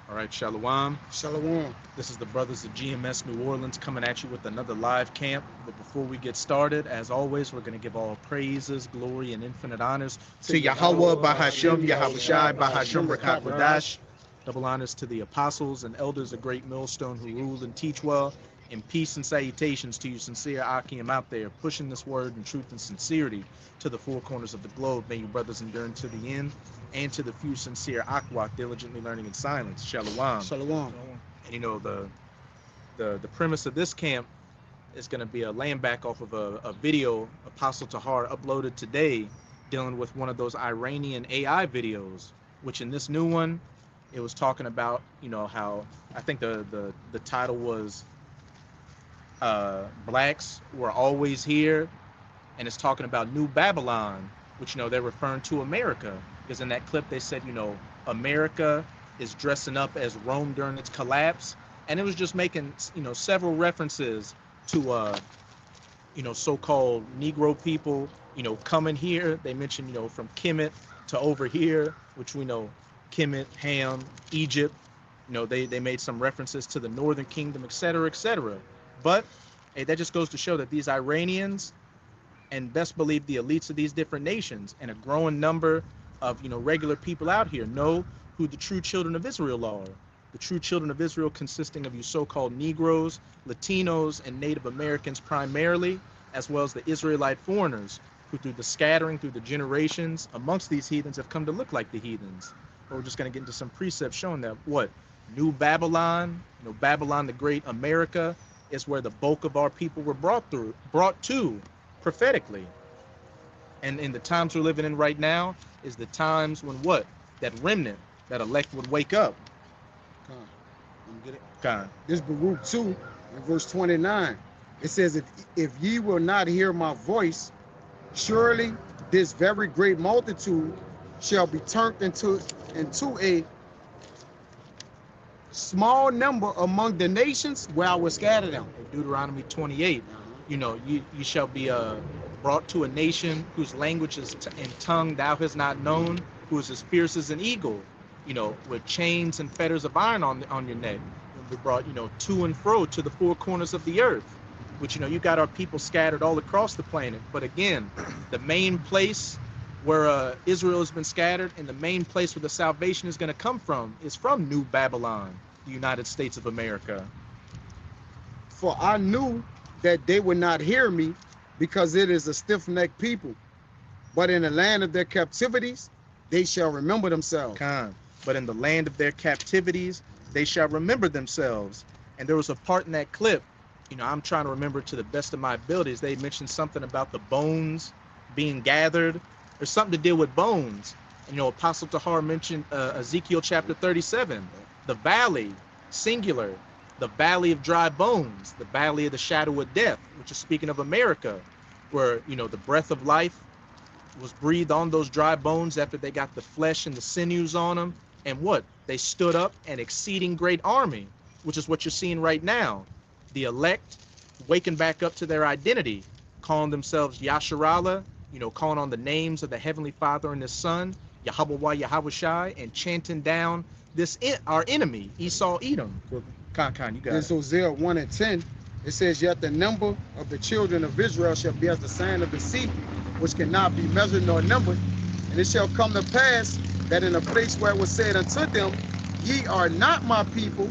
All right, Shalom. Shalom. This is the brothers of GMS New Orleans coming at you with another live camp. But before we get started, as always, we're going to give all praises, glory, and infinite honors To to Yahweh, Yahweh, Bahashem, Bahashem, Yahushai, Yahushai, Bahashem, Bahashem, Rakakwadash. Rakakwadash. Double honors to the apostles and elders of Great Millstone who rule and teach well. And peace and salutations to you, sincere Akim out there, pushing this word in truth and sincerity to the four corners of the globe. May you brothers endure to the end, and to the few sincere Akwak diligently learning in silence. Shalom. Shalom. And the premise of this camp is going to be a laying back off of a video Apostle Tahar uploaded today dealing with one of those Iranian AI videos, which in this new one, it was talking about, how I think the title was Blacks Were Always Here, and it's talking about New Babylon, which, they're referring to America, because in that clip they said, America is dressing up as Rome during its collapse, and it was just making, several references to, so-called Negro people, coming here. They mentioned, from Kemet to over here, which we know, Kemet, Ham, Egypt. They made some references to the Northern Kingdom, et cetera, et cetera. But hey, that just goes to show that these Iranians, and best believe the elites of these different nations, and a growing number of regular people out here know who the true children of Israel are. The true children of Israel consisting of you so-called Negroes, Latinos, and Native Americans primarily, as well as the Israelite foreigners, who through the scattering, through the generations amongst these heathens have come to look like the heathens. But we're just going to get into some precepts showing that what? New Babylon, Babylon the Great, America, is where the bulk of our people were brought to prophetically. And in the times we're living in right now is the times when what? That remnant, that elect would wake up. Come on. Let me get it. God. This Baruch 2 in verse 29. It says, if ye will not hear my voice, surely this very great multitude shall be turned into a small number among the nations where I will scatter them. Deuteronomy 28, you shall be brought to a nation whose language and tongue thou hast not known, who is as fierce as an eagle, with chains and fetters of iron on your neck. You'll be brought, to and fro to the four corners of the earth, which, you got our people scattered all across the planet. But again, the main place where Israel has been scattered and the main place where the salvation is going to come from is from New Babylon, the United States of America. For I knew that they would not hear me, because it is a stiff-necked people. But in the land of their captivities, they shall remember themselves. But in the land of their captivities, they shall remember themselves. And there was a part in that clip, I'm trying to remember to the best of my abilities. They mentioned something about the bones being gathered. There's something to deal with bones. And, Apostle Tahar mentioned Ezekiel chapter 37, the valley, singular, the valley of dry bones, the valley of the shadow of death, which is speaking of America, where, the breath of life was breathed on those dry bones after they got the flesh and the sinews on them. And what? They stood up an exceeding great army, which is what you're seeing right now. The elect waking back up to their identity, calling themselves Yasharallah, calling on the names of the Heavenly Father and His Son, Yahweh Yahushai, and chanting down our enemy, Esau Edom. Khan, you got in it. Hosea 1 and 10, it says, yet the number of the children of Israel shall be as the sand of the sea, which cannot be measured nor numbered. And it shall come to pass that in a place where it was said unto them, ye are not my people,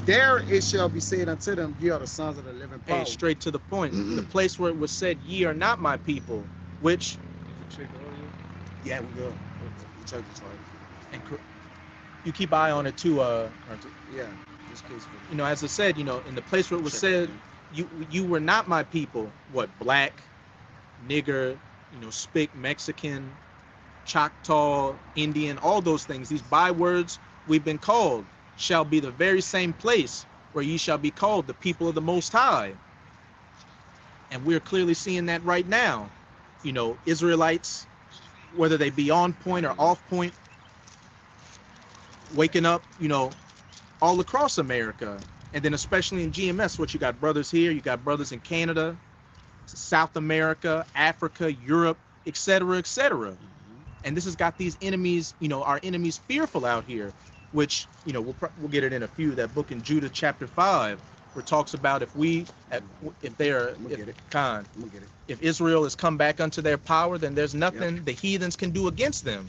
there it shall be said unto them, ye are the sons of the living power. Hey, straight to the point. The place where it was said, ye are not my people, which... Yeah, we go. Check this right. And you keep eye on it too. Yeah, this case. As I said, in the place where it was said, you were not my people. What? Black, nigger, Spic, Mexican, Choctaw, Indian, all those things. These bywords we've been called shall be the very same place where ye shall be called the people of the Most High. And we're clearly seeing that right now. Israelites, whether they be on point or off point, waking up, all across America. And then especially in GMS, what you got brothers here, you got brothers in Canada, South America, Africa, Europe, etc., etc. And this has got these enemies, our enemies fearful out here. which, you know, we'll get it in a few, that book in Judah chapter 5, where it talks about if they are, if Israel has come back unto their power, then there's nothing the heathens can do against them.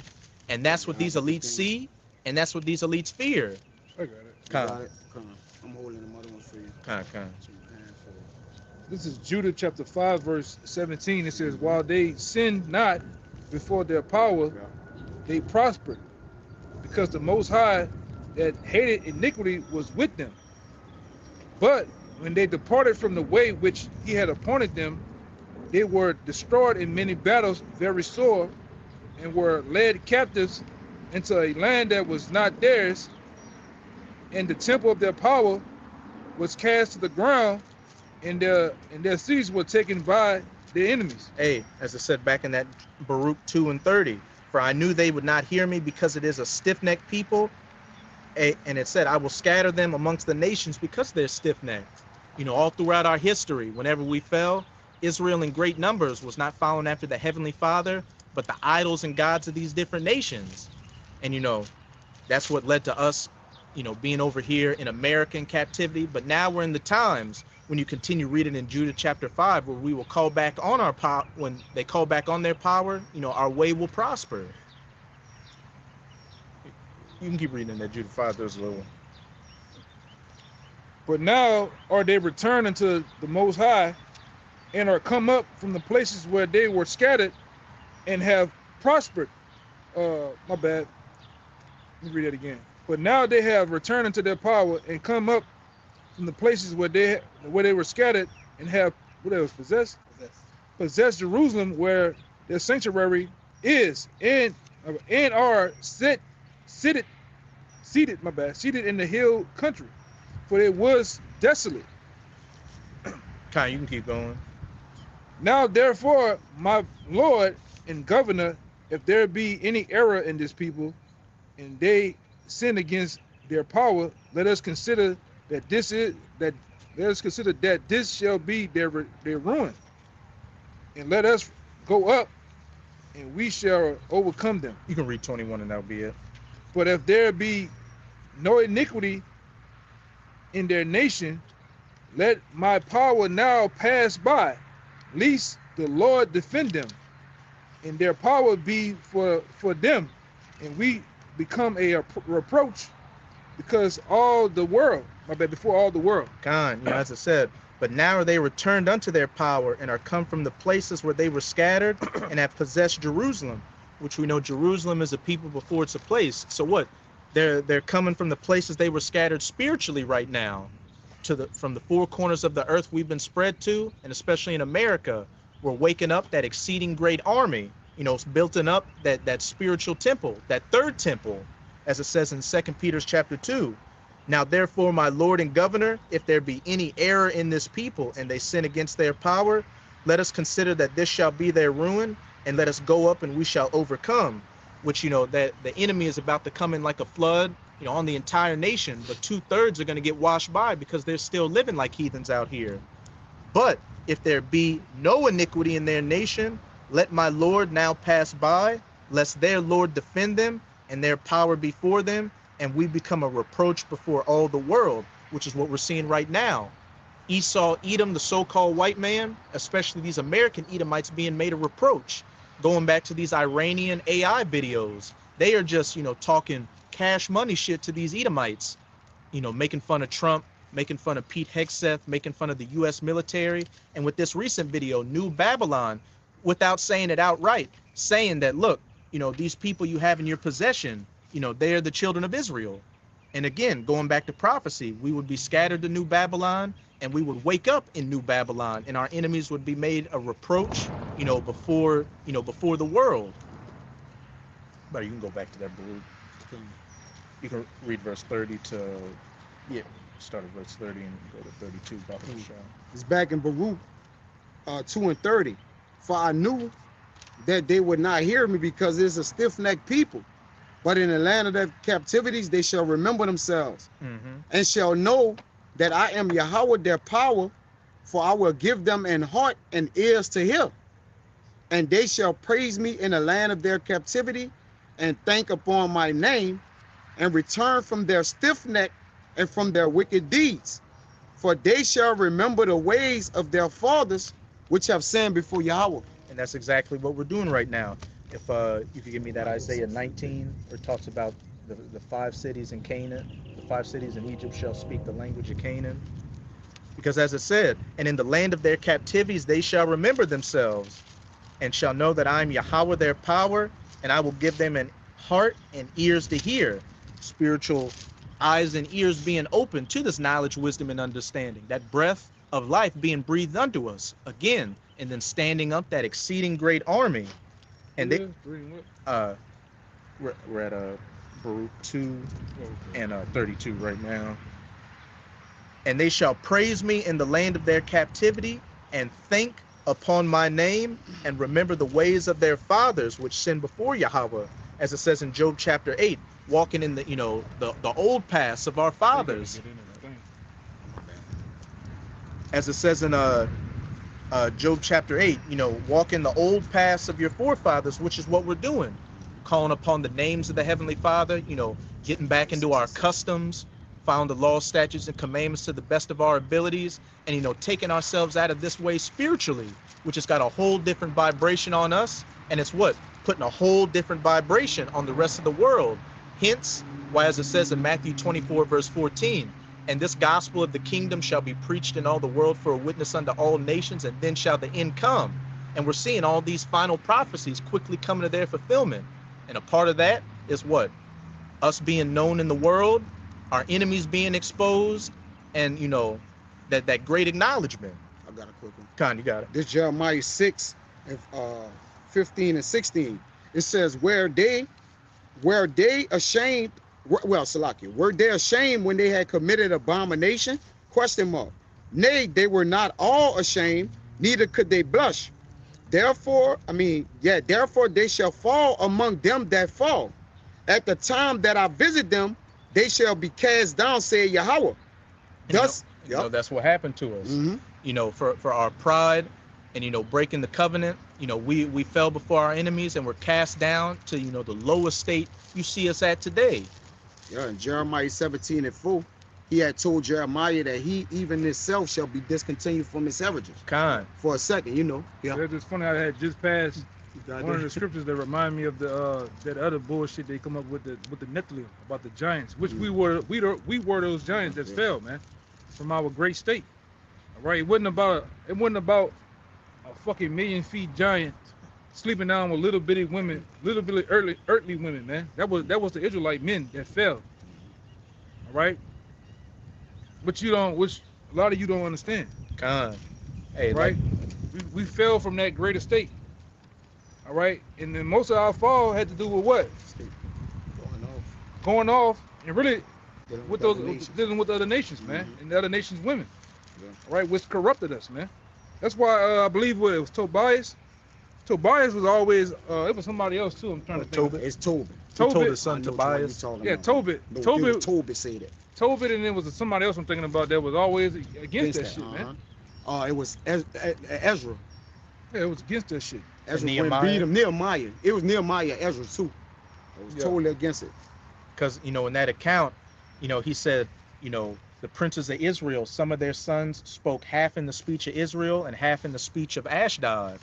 And that's what these elites see, and that's what these elites fear. I got it. Got it. I'm holding another one for you. This is Judah chapter 5, verse 17. It says, while they sinned not before their power, they prospered, because the Most High that hated iniquity was with them. But when they departed from the way which he had appointed them, they were destroyed in many battles very sore, and were led captives into a land that was not theirs, and the temple of their power was cast to the ground, and their cities were taken by their enemies. Hey, as I said back in that Baruch 2:30, for I knew they would not hear me, because it is a stiff-necked people. And it said, I will scatter them amongst the nations because they're stiff-necked. You know, all throughout our history, whenever we fell, Israel in great numbers was not following after the Heavenly Father, but the idols and gods of these different nations. And, you know, that's what led to us, you know, being over here in American captivity. But now we're in the times when you continue reading in Judah chapter 5, where we will call back on our power. When they call back on their power, you know, our way will prosper. You can keep reading that Judah 5, there's a little one. But now are they returned unto the Most High, and are come up from the places where they were scattered, and have prospered. My bad. Let me read that again. But now they have returned unto their power, and come up from the places where they were scattered, and have possessed Jerusalem, where their sanctuary is, and are seated in the hill country, for it was desolate. Kai, you can keep going. Now therefore, my Lord and Governor, if there be any error in this people, and they sin against their power, let us consider that this shall be their ruin, and let us go up, and we shall overcome them. You can read 21, and that'll be it. But if there be no iniquity in their nation, let my power now pass by, lest the Lord defend them, and their power be for them, and we become a reproach before all the world. God, you know, as I said, but now are they returned unto their power, and are come from the places where they were scattered, and have possessed Jerusalem, which we know Jerusalem is a people before it's a place. So what? They're coming from the places they were scattered spiritually right now, from the four corners of the earth we've been spread to, and especially in America, we're waking up that exceeding great army. You know, it's building up that spiritual temple, that third temple, as it says in 2 Peter chapter 2. Now therefore, my Lord and Governor, if there be any error in this people, and they sin against their power, let us consider that this shall be their ruin, and let us go up, and we shall overcome. Which, you know, that the enemy is about to come in like a flood, you know, on the entire nation, but 2/3 are going to get washed by, because they're still living like heathens out here. But if there be no iniquity in their nation, let my Lord now pass by, lest their Lord defend them, and their power before them, and we become a reproach before all the world, which is what we're seeing right now. Esau, Edom, the so-called white man, especially these American Edomites, being made a reproach. Going back to these Iranian AI videos, they are just, you know, talking cash money shit to these Edomites, you know, making fun of Trump, making fun of Pete Hegseth, making fun of the U.S. military. And with this recent video, New Babylon, without saying it outright, saying that, look, you know, these people you have in your possession, you know, they are the children of Israel. And again, going back to prophecy, we would be scattered to New Babylon, and we would wake up in New Babylon, and our enemies would be made a reproach, you know, before the world. But you can go back to that Baruch. You can read verse 30 to, start at verse 30 and go to 32. It's back in Baruch 2:30. For I knew that they would not hear me, because it is a stiff-necked people. But in the land of their captivities, they shall remember themselves, and shall know that I am Yahweh their power, for I will give them an heart and ears to hear. And they shall praise me in the land of their captivity, and think upon my name, and return from their stiff neck and from their wicked deeds. For they shall remember the ways of their fathers, which have sinned before Yahweh. And that's exactly what we're doing right now. If you could give me that Isaiah 19, where it talks about the 5 cities in Canaan, the 5 cities in Egypt shall speak the language of Canaan. Because as it said, and in the land of their captivities they shall remember themselves, and shall know that I am Yahweh their power, and I will give them an heart and ears to hear, spiritual eyes and ears being open to this knowledge, wisdom, and understanding, that breath of life being breathed unto us again, and then standing up that exceeding great army. And they we're at Baruch 2 and 32 right now. And they shall praise me in the land of their captivity, and think upon my name, and remember the ways of their fathers which sinned before Yahweh, as it says in Job chapter 8, walking in the the old paths of our fathers, as it says in Job chapter 8, walk in the old paths of your forefathers, which is what we're doing, calling upon the names of the Heavenly Father, getting back into our customs, found the law, statutes, and commandments to the best of our abilities, and taking ourselves out of this way spiritually, which has got a whole different vibration on us, and it's putting a whole different vibration on the rest of the world. Hence why, as it says in Matthew 24 verse 14, and this gospel of the kingdom shall be preached in all the world for a witness unto all nations, and then shall the end come. And we're seeing all these final prophecies quickly coming to their fulfillment, and a part of that is us being known in the world, our enemies being exposed, and that great acknowledgement. I got a quick one. Con, you got it. This Jeremiah 6 and 15 and 16. It says, were they ashamed? Well, Salakia, were they ashamed when they had committed abomination? Question mark. Nay, they were not all ashamed, neither could they blush. Therefore they shall fall among them that fall. At the time that I visit them, they shall be cast down, said Yahweh. Thus, that's what happened to us. Mm-hmm. For our pride and breaking the covenant, we fell before our enemies and were cast down to the lowest state you see us at today. Yeah, in Jeremiah 17 and 4, he had told Jeremiah that he even himself shall be discontinued from his heritage. Con. For a second, Yeah. It's funny how I had just passed one of the scriptures that remind me of the that other bullshit they come up with the Nephilim, about the giants, which we were those giants that fell, man, from our great state. All right, it wasn't about a fucking million feet giant sleeping down with little bitty women, little bitty earthly women, man. That was the Israelite men that fell. All right, which a lot of you don't understand. Con. Hey, right? We fell from that great estate. All right, and then most of our fall had to do with what? Going off, and really dealing with other nations, man, and the other nations' women, all right, which corrupted us, man. That's why I believe it was Tobias. Tobias was always it was somebody else too. I'm trying to think. It's Tobit. Tobit told his son Tobias. Yeah, Tobit. Tobit said it. Tobit, and then was somebody else I'm thinking about that was always against that shit, man. It was Ezra. Yeah, it was against that shit. Ezra beat him. Nehemiah. It was Nehemiah, Ezra too. It was totally against it. Because in that account, he said, the princes of Israel, some of their sons spoke half in the speech of Israel and half in the speech of Ashdod.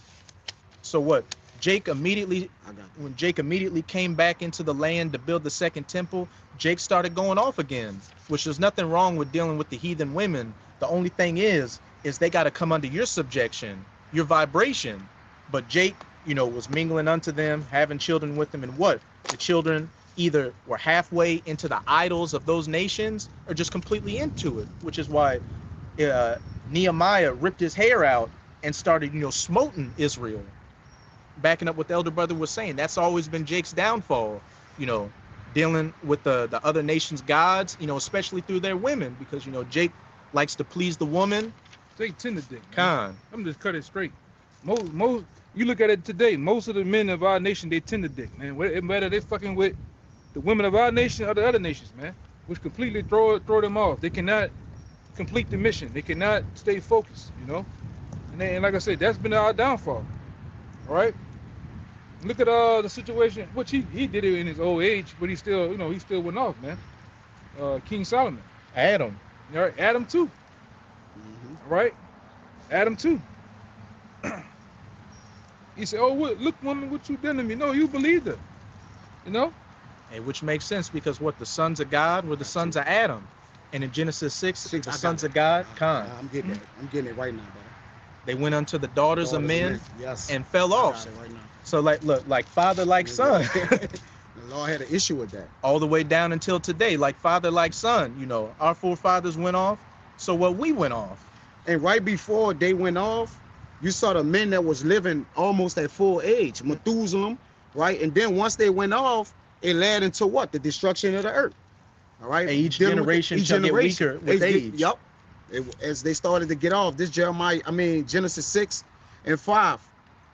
So what? When Jake immediately came back into the land to build the second temple, Jake started going off again, which there's nothing wrong with dealing with the heathen women. The only thing is they got to come under your subjection, your vibration. But Jake, was mingling unto them, having children with them, and what? The children either were halfway into the idols of those nations or just completely into it, which is why Nehemiah ripped his hair out and started, smoting Israel. Backing up what the elder brother was saying, that's always been Jake's downfall, dealing with the other nations' gods, especially through their women, because, Jake likes to please the woman. They tend to dick. Con. I'm just cut it straight. Most you look at it today, most of the men of our nation, they tend to dick, man. Whether they fucking with the women of our nation or the other nations, man, which completely throw them off. They cannot complete the mission. They cannot stay focused, And like I said, that's been our downfall. All right. Look at the situation, which he did it in his old age, but he still, he still went off, man. King Solomon. Adam. All right, Adam too. All right, Adam too. He said, "Oh, look, woman, what you done to me?" No, you believed her. You know. And which makes sense because what the sons of God were the sons of Adam, and in Genesis 6, the sons of God, Khan. I'm getting it. I'm getting it right now, brother. They went unto the daughters of men Yes. and fell I off. got it right now. So like father, like son, The Lord had an issue with that. all the way down until today, like father, like son. Our forefathers went off, so what we went off. And right before they went off, you saw the men that was living almost at full age, Methuselah, right? And then once they went off, it led into what? The destruction of the earth. All right. And each Dealing with generation shall get weaker with age. Yep. As they started to get off, this Genesis 6 and 5.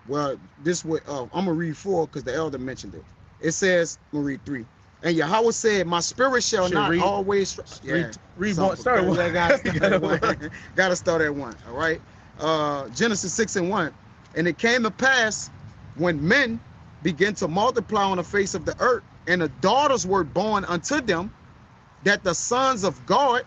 Well, I'm gonna read 4 because the elder mentioned it. It says, I'm gonna read 3. And Yahweh said, "My spirit shall not read, always." Read one. Start with one. Gotta start at 1. All right. Genesis 6 and 1. And it came to pass when men began to multiply on the face of the earth, and the daughters were born unto them, that the sons of God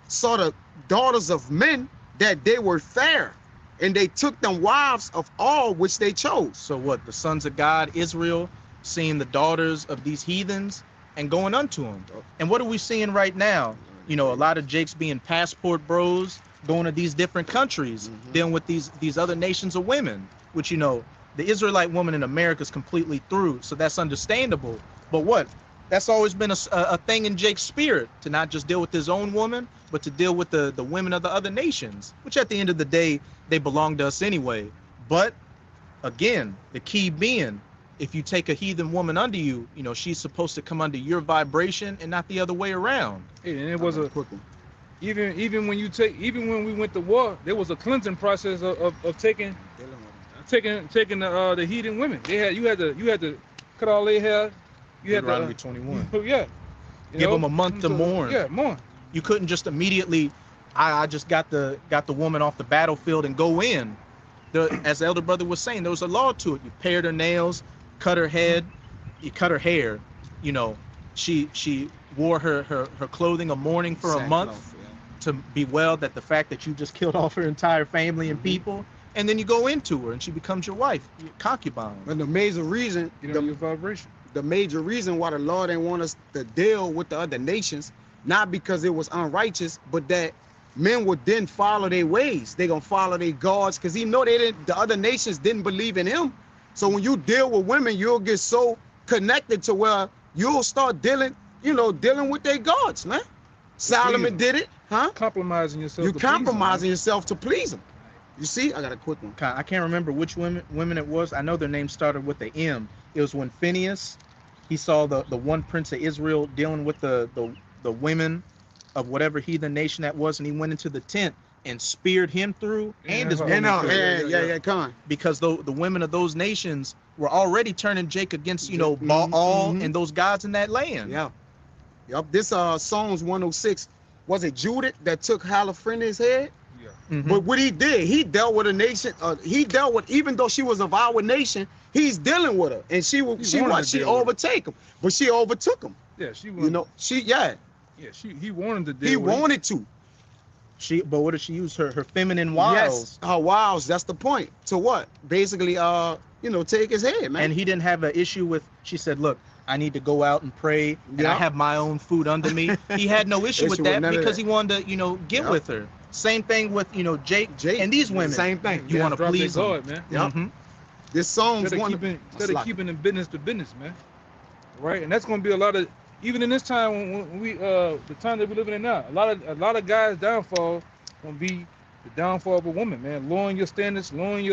saw the daughters of men, that they were fair, and they took them wives of all which they chose. So what? The sons of God, Israel, seeing the daughters of these heathens and going unto them. And what are we seeing right now? A lot of Jakes being passport bros, going to these different countries, dealing with these other nations of women, which the Israelite woman in America is completely through, so that's understandable. But what? That's always been a thing in Jake's spirit, to not just deal with his own woman, but to deal with the women of the other nations, which at the end of the day, they belong to us anyway. But again, the key being, if you take a heathen woman under you, she's supposed to come under your vibration and not the other way around. And it was a quick one. even when we went to war, there was a cleansing process of taking the heathen women. You had to cut all their hair. You had Deuteronomy 21. Yeah. Give them a month to mourn. Yeah, mourn. You couldn't just immediately, I just got the woman off the battlefield and go in. As the elder brother was saying, there was a law to it. You pared her nails, cut her head, you cut her hair. She wore her clothing of mourning for a month to bewail that the fact that you just killed off her entire family and people. And then you go into her and she becomes your wife, your concubine. And the major reason, Your vibration. the major reason why the Lord didn't want us to deal with the other nations, not because it was unrighteous, but that men would then follow their ways. They're gonna follow their gods, because he know the other nations didn't believe in him. So when you deal with women, you'll get so connected to where you'll start dealing with their gods, man. Solomon did it, huh? Compromising yourself. You compromising yourself to please them. You see, I got a quick one. I can't remember which women it was. I know their name started with the M. It was when Phineas, he saw the one prince of Israel dealing with the women of whatever heathen nation that was, and he went into the tent and speared him through and his woman through. Come on. Because the women of those nations were already turning Jake against, Baal and those gods in that land. Yeah. Yep. This Psalms 106, was it Judith that took Holofernes' head? Yeah. But what he did, he dealt with a nation. Even though she was of our nation, he's dealing with her, and she overtake him, but she overtook him. Yeah, she wanted. He wanted to deal. He with wanted to. But what did she use? Her feminine wiles. Yes, her wiles. That's the point. To what? Basically, take his head, man. And he didn't have an issue with. She said, "Look, I need to go out and pray, and I have my own food under me." He had no issue with that because he wanted to, get with her. Same thing with Jake and these women. Same thing. You want to please them, man. Yep. This Psalms instead of keeping the business to business, man. Right, and that's going to be a lot of, even in this time when we the time that we're living in now, a lot of guys' downfall gonna be the downfall of a woman, man. Lowering your standards, lowering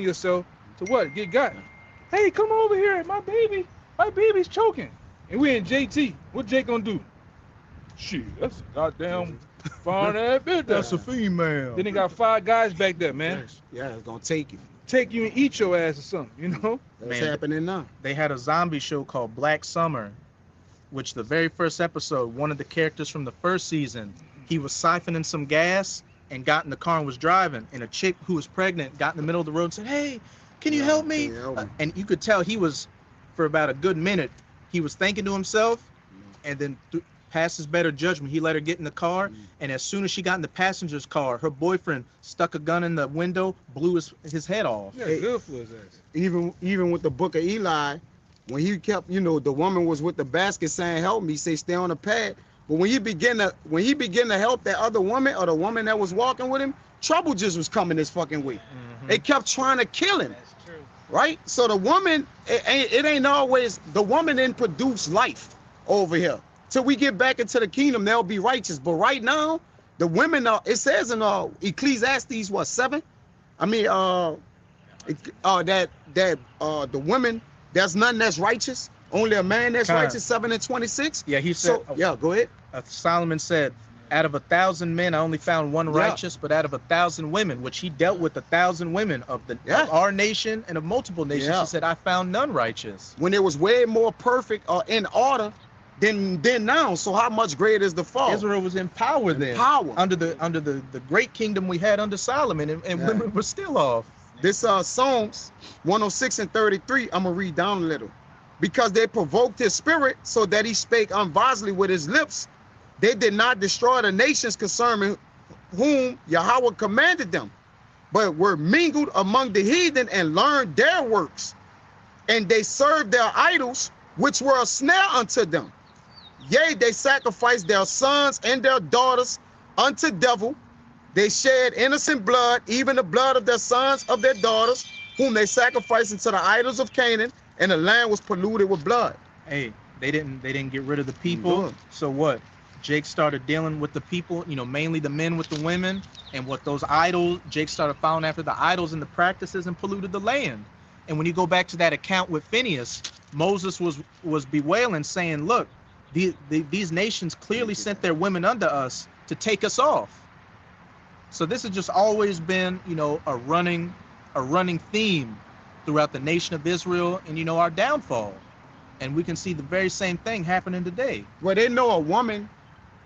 yourself to what? Get got. Hey, come over here, my baby's choking, and we in JT. What Jake gonna do? Shit, that's a goddamn fine ass bitch. That's a female. Then they got 5 guys back there, man. Yeah, it's gonna take you. Take you and eat your ass or something, That's happening now. They had a zombie show called Black Summer, which the very first episode, one of the characters from the first season, he was siphoning some gas and got in the car and was driving, and a chick who was pregnant got in the middle of the road and said, "Hey, Can you Yeah, help me? can you help me? And you could tell he was, for about a good minute, he was thinking to himself, and then past his better judgment, he let her get in the car. And as soon as she got in the passenger's car, her boyfriend stuck a gun in the window, blew his head off. Yeah, good for his ass. Even with the book of Eli, when he kept, you know, the woman was with the basket saying, help me, say stay on the pad. But when he began to help that other woman or the woman that was walking with him, trouble just was coming this fucking way. They kept trying to kill him. That's true. Right? So the woman, it ain't always, the woman didn't produce life over here. Till we get back into the kingdom, they'll be righteous. But right now, the women are, it says in Ecclesiastes, what, 7? I mean, the women, there's none that's righteous. Only a man that's righteous, 7 and 26. Yeah, he said, So, yeah, go ahead. Solomon said, out of 1,000 men, I only found one righteous, but out of 1,000 women, which he dealt with 1,000 women of our nation and of multiple nations, he said, I found none righteous. When it was way more perfect or in order than now. So how much greater is the fall? Israel was in power then. Power. Under the great kingdom we had under Solomon, and women were still off. This Psalms 106 and 33, I'm gonna read down a little. Because they provoked his spirit so that he spake unwisely with his lips. They did not destroy the nations concerning whom Yahweh commanded them, but were mingled among the heathen and learned their works. And they served their idols, which were a snare unto them. Yea, they sacrificed their sons and their daughters unto devil. They shed innocent blood, even the blood of their sons, of their daughters, whom they sacrificed unto the idols of Canaan, and the land was polluted with blood. Hey, they didn't get rid of the people. So what? Jake started dealing with the people, you know, mainly the men with the women, and what those idols, Jake started following after the idols and the practices and polluted the land. And when you go back to that account with Phineas, Moses was bewailing, saying, look, these nations clearly sent their women unto us to take us off. So this has just always been, you know, a running theme throughout the nation of Israel and, you know, our downfall. And we can see the very same thing happening today. Well, they know a woman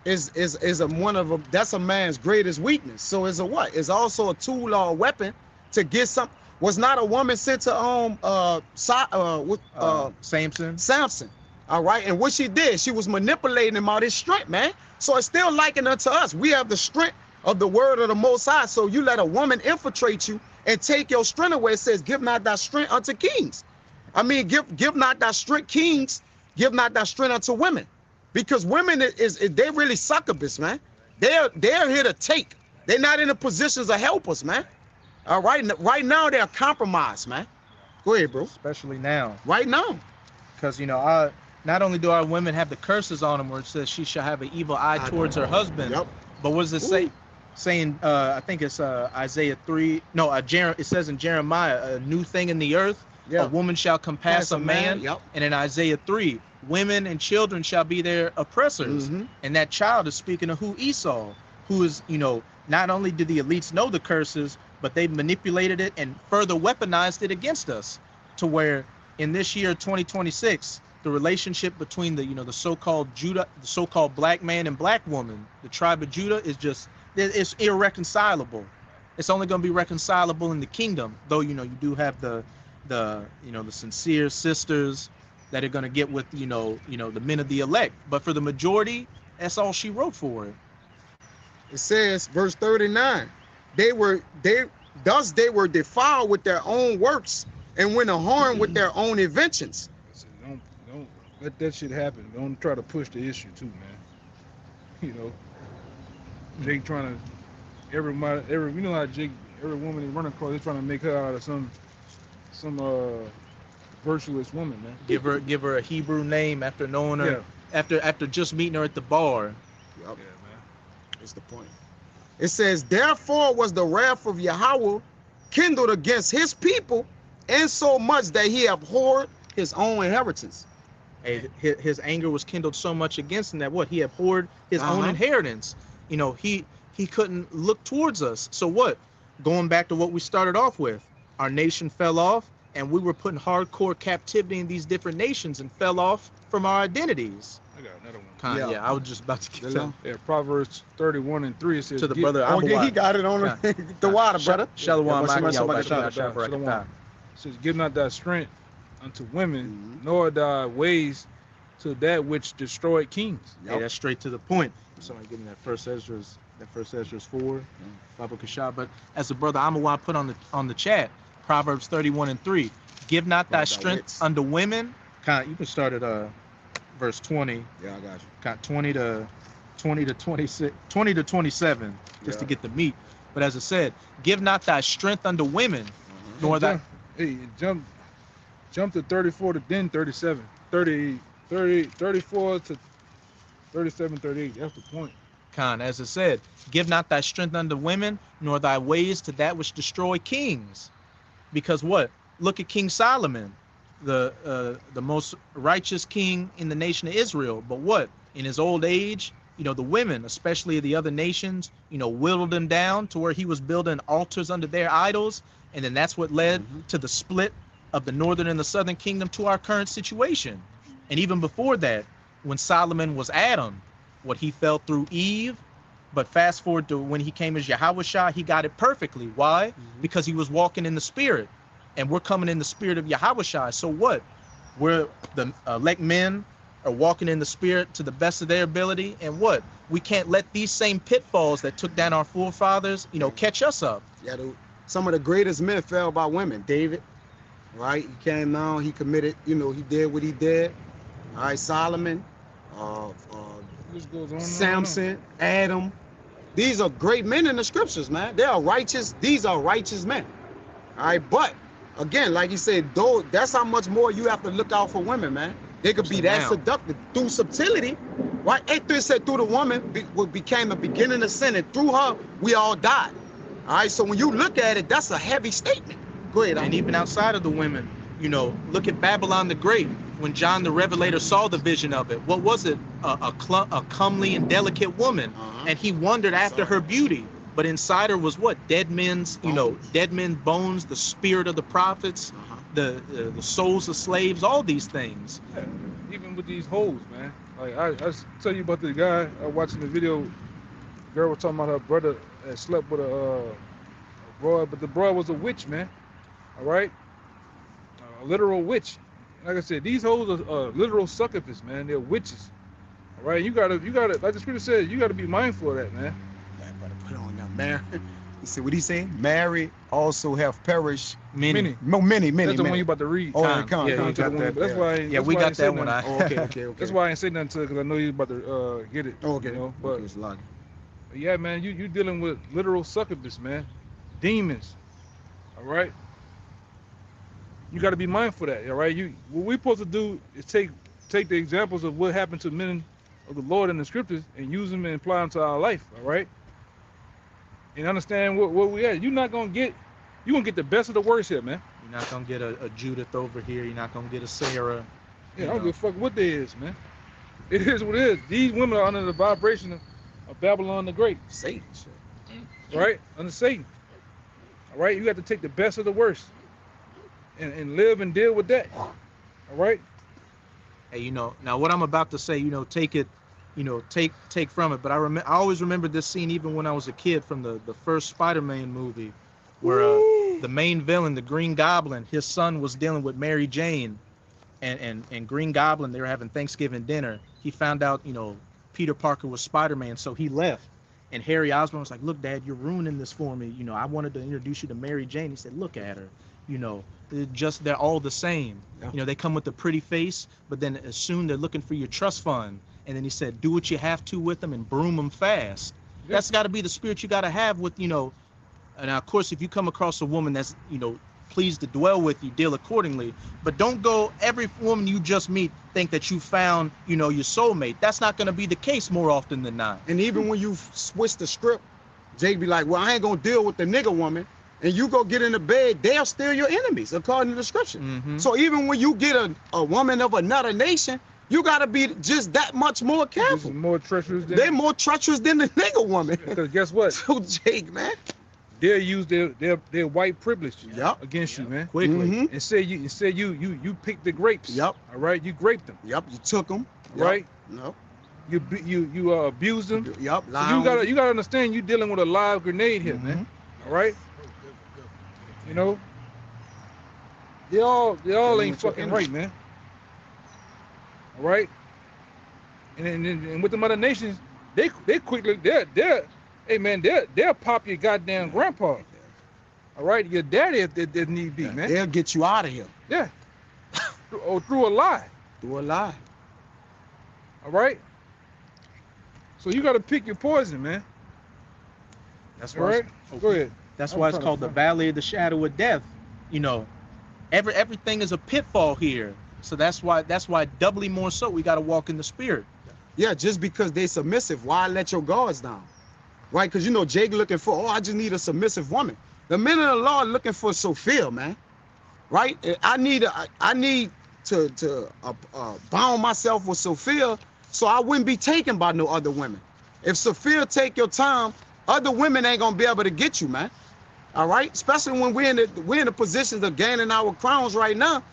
is that's a man's greatest weakness. So is a what? Is also a tool or a weapon to get some. Was not a woman sent to Samson? Samson. All right. And what she did, she was manipulating him out his strength, man. So it's still likened unto us. We have the strength of the word of the Most High. So you let a woman infiltrate you and take your strength away. It says, give not thy strength unto kings. I mean, give not thy strength, kings, give not thy strength unto women. Because women they really succumbers, man. They're here to take. They're not in the positions of help us, man. All right. Right now they're compromised, man. Go ahead, bro. Especially now. Right now. Because, you know, not only do our women have the curses on them where it says she shall have an evil eye towards her husband, but what does it say? Saying, I think it's Isaiah 3. No, it says in Jeremiah, a new thing in the earth. A woman shall compass a man. And in Isaiah 3, women and children shall be their oppressors. And that child is speaking of who? Esau, who is, you know, not only did the elites know the curses, but they manipulated it and further weaponized it against us, to where in this year 2026, the relationship between the, you know, the so-called Judah, the so-called black man and black woman, the tribe of Judah, is just, it's irreconcilable. It's only going to be reconcilable in the kingdom, though, you know, you do have the you know, the sincere sisters that are going to get with, you know, the men of the elect. But for the majority, that's all she wrote for it. It says, verse 39, they were defiled with their own works and went a harm with their own inventions. Don't let that shit happen. Don't try to push the issue too, man. You know, Jake trying to, every you know how Jake, every woman he run across, he's trying to make her out of some virtuous woman, man. Give her a Hebrew name after knowing her, after just meeting her at the bar. Yeah, man. That's the point. It says, therefore was the wrath of Yahweh kindled against his people, in so much that he abhorred his own inheritance. Hey, his anger was kindled so much against him that what? He abhorred his own inheritance. You know, he couldn't look towards us. So what? Going back to what we started off with, our nation fell off, and we were put in hardcore captivity in these different nations and fell off from our identities. I got another one. Yeah, I was just about to get that. Yeah, Proverbs 31:3, it says, to the brother. He got it on the water, brother. Shalom. says, "Give not thy strength unto women, Mhm. nor thy ways to that which destroyed kings." Hey, that's straight to the point. Somebody getting that first Ezra's 4, Baba Kashab. But as the brother Amawad put on the chat, Proverbs 31:3, give not thy About strength wits. unto women. You can start at verse 20, Yeah, I got you. got 20 to 26, 20 to 27, just to Yeah. get the meat. But as I said, give not thy strength unto women, Mhm. nor thy Jump to 34 to then 37. 34 to 37, 38. That's the point. as I said, give not thy strength unto women, nor thy ways to that which destroy kings. Because what? Look at King Solomon, the most righteous king in the nation of Israel. But what? In his old age, the women, especially the other nations, whittled him down to where he was building altars under their idols. And then that's what led to the split of the northern and the southern kingdom to our current situation. And even before that, when Solomon was Adam, what he fell through Eve. But fast forward to when he came as Yahushua, he got it perfectly. Why? Because he was walking in the spirit. And we're coming in the spirit of Yahushua. So what? We're the elect men are walking in the spirit to the best of their ability. And what? We can't let these same pitfalls that took down our forefathers, catch us up. Yeah, some of the greatest men fell by women. David, right? He came down, he committed, he did what he did. All right, Solomon, This goes on. Samson, Adam. These are great men in the scriptures, man. They are righteous. These are righteous men. All right, but again, like you said, though, that's how much more you have to look out for women, man. They could be that seductive through subtlety, right? It said through the woman became the beginning of sin, and through her we all died. All right, so when you look at it, that's a heavy statement. Go ahead. And even outside of the women, look at Babylon the Great. When John the Revelator saw the vision of it, what was it? A comely and delicate woman, and he wondered after her beauty. But inside her was what? Dead men's bones, the spirit of the prophets, the souls of slaves, all these things. Yeah, even with these hoes, man. Like I tell you about the guy watching the video. Girl was talking about her brother that slept with a broad, but the broad was a witch, man. All right, a literal witch. Like I said, these hoes are literal succumbers, man. They're witches. All right, you gotta, like the scripture says, you gotta be mindful of that, man. Put on now, Mary. You see what he's saying? Mary also have perished. Many. Many. That's the one you about to read. Oh, Con. yeah, you got that. That's why. Yeah, we got that one. Okay. That's why I ain't say nothing to it, because I know you about to get it. Okay. But it's lucky. yeah, man, you dealing with literal succubus, man. Demons. All right. You got to be mindful of that. All right. What we're supposed to do is take the examples of what happened to men of the Lord in the scriptures and use them and apply them to our life. All right. And understand what we at. You're gonna get the best of the worst here, man. You're not gonna get a Judith over here. You're not gonna get a Sarah. Yeah, I don't give a fuck what they is, man. It is what it is. These women are under the vibration of Babylon the Great. Satan. Right? Under Satan. All right? You have to take the best of the worst and live and deal with that. All right? Hey, now what I'm about to say, take it, take from it. But I always remember this scene even when I was a kid from the first Spider-Man movie, where the main villain, the Green Goblin, his son was dealing with Mary Jane, and Green Goblin, they were having Thanksgiving dinner. He found out, Peter Parker was Spider-Man, so he left. And Harry Osborn was like, "Look, Dad, you're ruining this for me. I wanted to introduce you to Mary Jane." He said, "Look at her. They're all the same. Yeah. They come with a pretty face, but then as soon they're looking for your trust fund." And then he said, "Do what you have to with them and broom them fast." Yeah. That's got to be the spirit you got to have with, and of course, if you come across a woman that's, pleased to dwell with you, deal accordingly. But don't go every woman you just meet think that you found, your soulmate. That's not going to be the case more often than not. And even when you switch the script, Jake be like, "Well, I ain't gonna deal with the nigga woman," and you go get in the bed, they're still your enemies according to the scripture. So even when you get a woman of another nation, you gotta be just that much more This careful. is more treacherous than They're more treacherous than the nigga woman. because guess what? So Jake, man. They'll use their white privilege Yup. against you, man. Quickly. Mhm. And say you picked the grapes. Yup. All right, you graped them. Yup. You took them. Right? Nope. You abused them. Yup. So you gotta understand you dealing with a live grenade here, man. All right. They all Dealing ain't with your fucking enemy. right, man. All right. And with the other nations, they quickly hey man, they'll pop your goddamn grandpa. All right, your daddy if need be, Yeah, man. they'll get you out of here Yeah. Through a lie. through a lie. All right. So you got to pick your poison, man. That's All why. right. Go ahead. That's I'm why it's trying to called the find- Valley of the Shadow of Death. You know, everything is a pitfall here. So that's why doubly more so we got to walk in the spirit. Yeah, just because they submissive, why let your guards down? Right? Because you know Jake looking for, oh, I just need a submissive woman. The men of the Lord looking for Sophia, man. Right? I need to bound myself with Sophia so I wouldn't be taken by no other women. If Sophia take your time, other women ain't gonna be able to get you, man. All right? Especially when we're in the positions of gaining our crowns right now.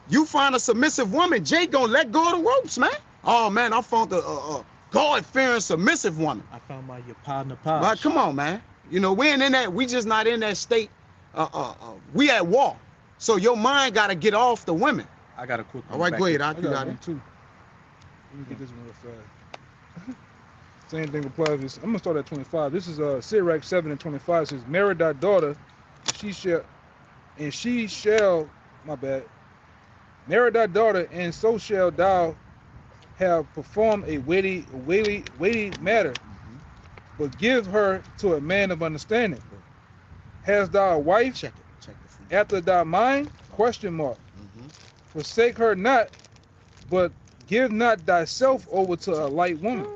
You find a submissive woman, Jake gonna let go of the ropes, man. Oh man, I found the God-fearing submissive woman. I found my partner Posh. But come on, man. You know, we ain't in that, we just not in that state. We at war. So your mind gotta get off the women. I got a quick one. All right, back go here. ahead. I You got got one it. too. Let me get this one real fast. Same thing applies. This. I'm gonna start at 25. This is Sirach 7 and 25. It says, "Marry thy daughter, and she shall, my bad. Marry thy daughter, and so shall thou have performed a weighty matter. But give her to a man of understanding. Hast thou a wife Check it. Check it. after thy mind? Question mark. Forsake her not, but give not thyself over to a light woman."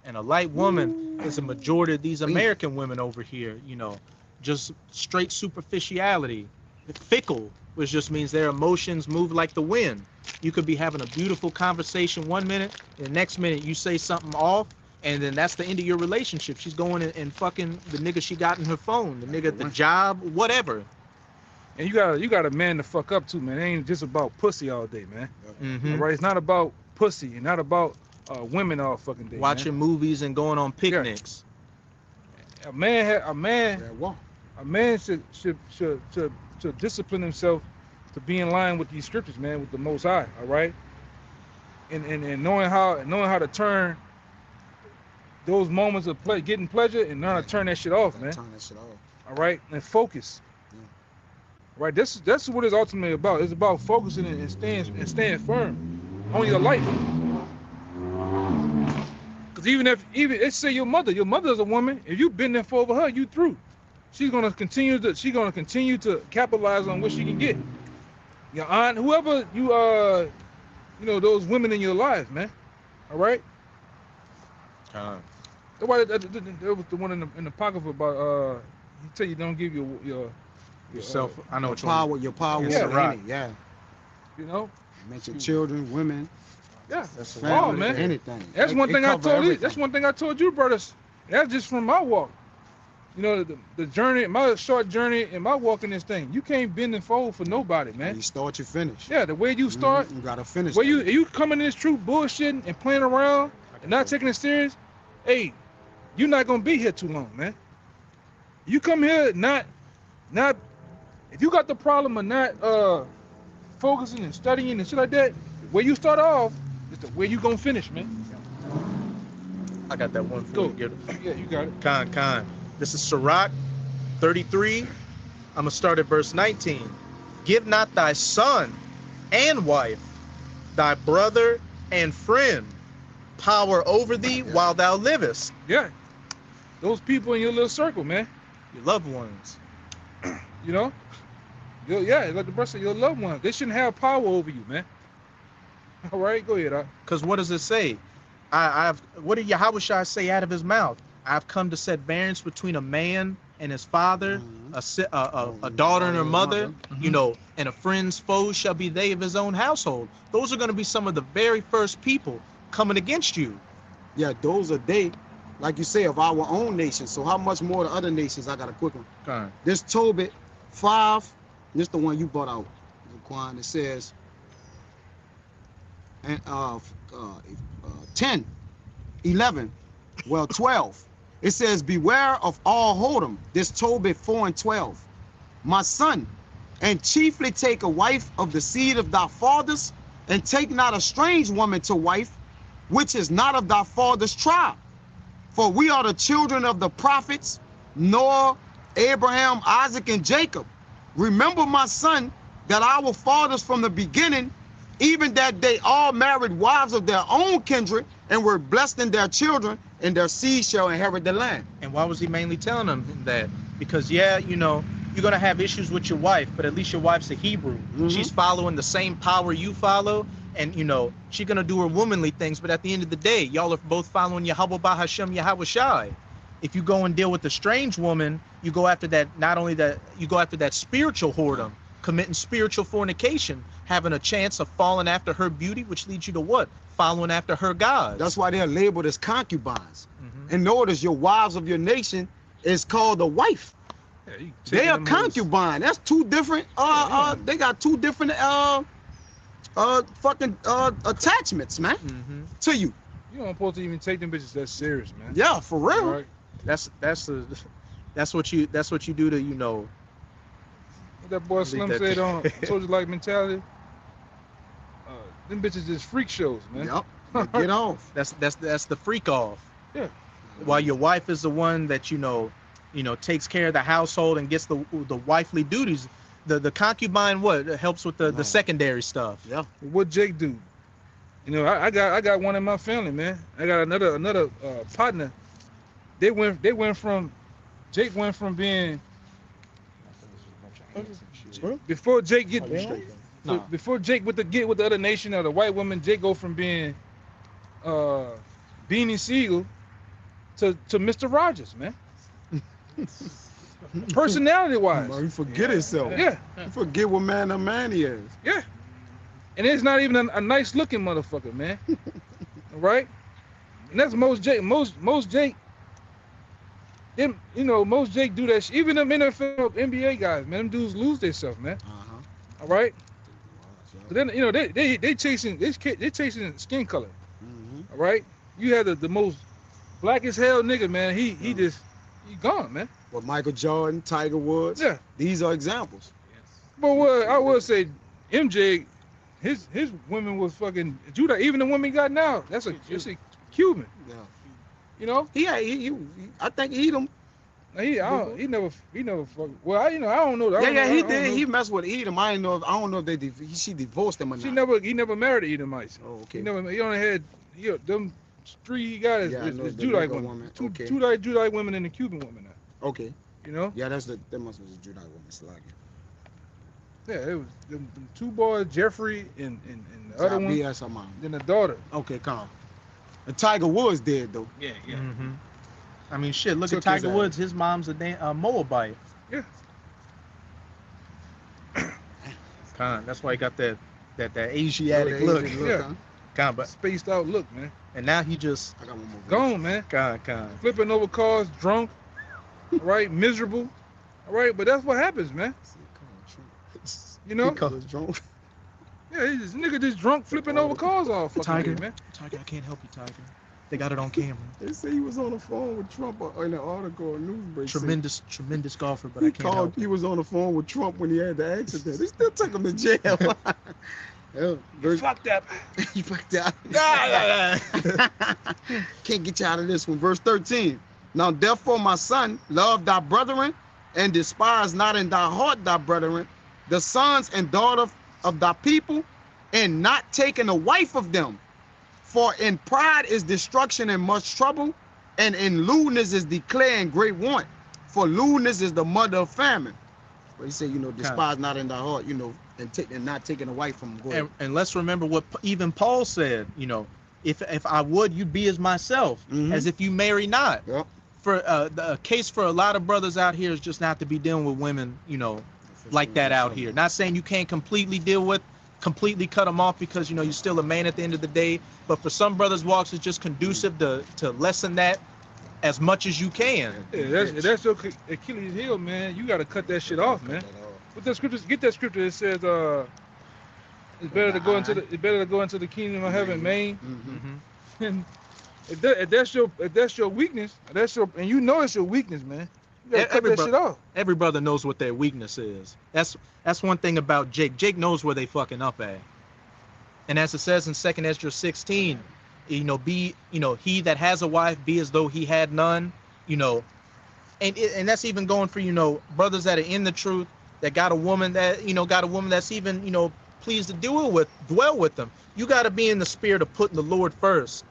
And a light woman is a majority of these American women over here, you know, just straight superficiality. Fickle, which just means their emotions move like the wind. You could be having a beautiful conversation one minute, and the next minute you say something off, and then that's the end of your relationship. She's going and fucking the nigga she got in her phone, the nigga at the job, whatever. And you got a man to fuck up too, man. It ain't just about pussy all day, man. Mhm. All right, it's not about pussy and not about women all fucking day. Watching movies and going on picnics. Man. A man At war. should discipline himself to be in line with these scriptures, man, with the Most High. All right, and knowing how to turn those moments of getting pleasure and learn how to turn that shit off, man. Turn that shit off. All right, and focus. Yeah. Right, that's what it's ultimately about. It's about focusing and staying firm on your life. Because even let's say your mother's a woman, if you've been there for over her, you through. She's gonna continue to capitalize on what she can get. Your aunt, whoever you know, those women in your life, man. All right. That's why that was the one in the pocket about he tell you don't give your Yourself, I know what Your power. Yeah, right. Yeah. You know. Mention children, women, Yeah. That's a Wow, family, man. anything. That's one It thing I cover told you. everything. That's one thing I told you, brothers. That's just from my walk. You know, the journey, my short journey and my walk in this thing. You can't bend and fold for nobody, man. You start, you finish. Yeah, the way you start, You gotta finish. where that. you coming in this truth bullshitting and playing around and not taking it serious, hey, you're not gonna be here too long, man. You come here not if you got the problem of not focusing and studying and shit like that, where you start off is the way you gonna finish, man. I got that one for Go. you. Get it. Yeah, you got it. Khan. This is Sirach 33. I'm gonna start at verse 19. Give not thy son and wife, thy brother and friend, power over thee while thou livest. Yeah. Those people in your little circle, man. Your loved ones. You know? Yeah, like the brother said, your loved ones. They shouldn't have power over you, man. All right, go ahead. Because what does it say? What did Yahushua say out of his mouth? I've come to set variance between a man and his father, a daughter and her mother, you know, and a friend's foe shall be they of his own household. Those are going to be some of the very first people coming against you. Yeah, those are they, like you say, of our own nation. So how much more the other nations? I got a quick one. Okay. This Tobit 5, this the one you brought out, Quan. It says, and 10, 11, well 12. It says, beware of all Hodom. This Tobit 4 and 12. My son, and chiefly take a wife of the seed of thy fathers, and take not a strange woman to wife, which is not of thy father's tribe. For we are the children of the prophets, Noah, Abraham, Isaac, and Jacob. Remember, my son, that our fathers from the beginning, even that they all married wives of their own kindred, and were blessed in their children, and their seed shall inherit the land. And why was he mainly telling them that? Because, yeah, you know, you're going to have issues with your wife, but at least your wife's a Hebrew. She's following the same power you follow. And, you know, she's going to do her womanly things. But at the end of the day, y'all are both following Yahweh Bahashem Yahweh Shai. If you go and deal with a strange woman, you go after that, not only that, you go after that spiritual whoredom, committing spiritual fornication, having a chance of falling after her beauty, which leads you to what? Following after her gods. That's why they're labeled as concubines. And notice your wives of your nation is called a wife. Yeah, They are concubine. That's two different. They got two different attachments, man, to you. You don't supposed to even take them bitches that serious, man. Yeah, for real. All right? That's what you do to, you know. What that boy Slim said on Soldier Like Mentality. Them bitches is freak shows, man. Yep. Get off. That's the freak off. Yeah. While your wife is the one that you know takes care of the household and gets the wifely duties. The concubine helps with the secondary stuff. Yeah. What Jake do? You know, I got one in my family, man. I got another partner. Jake went from being before Jake get with the other nation or the white woman. Jake go from being Beanie Siegel to Mr. Rogers, man. Personality wise, You forget himself. yeah, You forget what man a man he is. yeah. And it's not even a nice looking motherfucker, man. Right? And that's most Jake. Most Jake. Them, you know, most Jake do that shit. Even them NFL, NBA guys, man, them dudes lose themselves, man. All right. But then, you know, they chasing skin color. All right. You had the most black as hell nigga, man. He gone, man. Well, Michael Jordan, Tiger Woods. Yeah. These are examples. But what I will say, MJ, his women was fucking Judah. Even the woman he got now, it's a Cuban. Yeah. You know. I think he them. He never fuck. Well, I don't know. He did. He messed with Edom. I don't know if she divorced him or not. He never married an Edomite. Oh, okay. He only had them three he got is Judite women. Two Okay. Judite women and a Cuban woman now. Okay. You know? Yeah, that must be the Judite woman. Slack. Yeah, it was them two boys, Jeffrey and the other one. Yes, I'm on. Then the daughter. Okay, calm. And Tiger Woods dead though. Yeah. I mean, shit. Look Took at Tiger his Woods. His mom's a Moabite. Yeah. That's why he got that Asiatic look. Yeah. But Spaced out look, man. and now he just I got one more. Gone, man. Flipping over cars, drunk, right? Miserable. All right, but that's what happens, man. You know? Because drunk. Yeah, this nigga just drunk flipping over cars all fucking Tiger, day, man. Tiger, I can't help you, Tiger. They got it on camera. They say he was on the phone with Trump in an article or news break. Tremendous golfer, but I He can't help he it. was on the phone with Trump when he had the accident. They still took him to jail. Fuck that. You fucked out. Can't get you out of this one. Verse 13. Now therefore, my son, love thy brethren, and despise not in thy heart thy brethren, the sons and daughters of thy people, and not taking a wife of them. For in pride is destruction and much trouble, and in lewdness is declaring great want. For lewdness is the mother of famine. But he said, despise not in thy heart, and not taking a wife from them. And let's remember what even Paul said. If I would, you'd be as myself, as if you marry not. Yep. For the case for a lot of brothers out here is just not to be dealing with women, like that out here. Not saying you can't completely cut them off because you're still a man at the end of the day, but for some brothers walks it's just conducive to lessen that as much as you can. Yeah, that's your Achilles heel, man. You gotta cut that shit off, man. Get that scripture that says it's better to go into the kingdom of heaven, man. And if that's your weakness, and it's your weakness, man. You gotta cut that shit off. Every brother knows what their weakness is. That's one thing about Jake. Jake knows where they fucking up at. And as it says in 2 Ezra 16, be, he that has a wife, be as though he had none, and that's even going for, brothers that are in the truth, that got a woman that's even, pleased to dwell with them. You got to be in the spirit of putting the Lord first.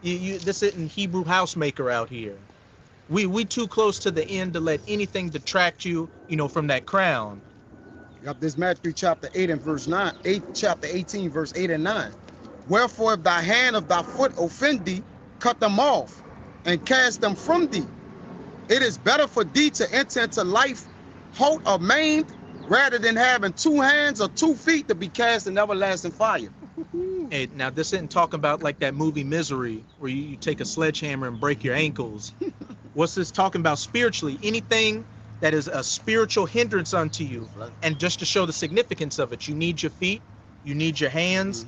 This isn't Hebrew housemaker out here. We too close to the end to let anything detract you, from that crown. Yep, this Matthew chapter 8 and verse 9, chapter 18, verse 8 and 9. Wherefore, if thy hand of thy foot offend thee, cut them off and cast them from thee. It is better for thee to enter into life halt or maimed, rather than having 2 hands or 2 feet to be cast in everlasting fire. Hey, now this isn't talking about like that movie Misery, where you take a sledgehammer and break your ankles. What's this talking about spiritually? Anything that is a spiritual hindrance unto you. And just to show the significance of it, you need your feet, you need your hands.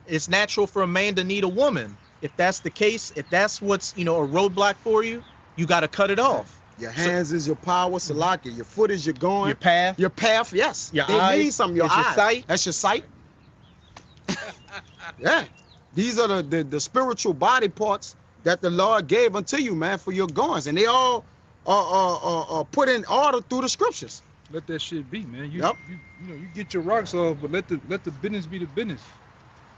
It's natural for a man to need a woman. If that's the case, if that's what's, a roadblock for you, you got to cut it off. Your hands is your power, Salaki. Your foot is your going. Your path. Your path, yes. Your they eyes mean something. Your is your eyes. sight. That's your sight. Yeah. These are the spiritual body parts that the Lord gave unto you, man, for your goings. And they all are put in order through the scriptures. Let that shit be, man. You get your rocks off, but let the business be the business.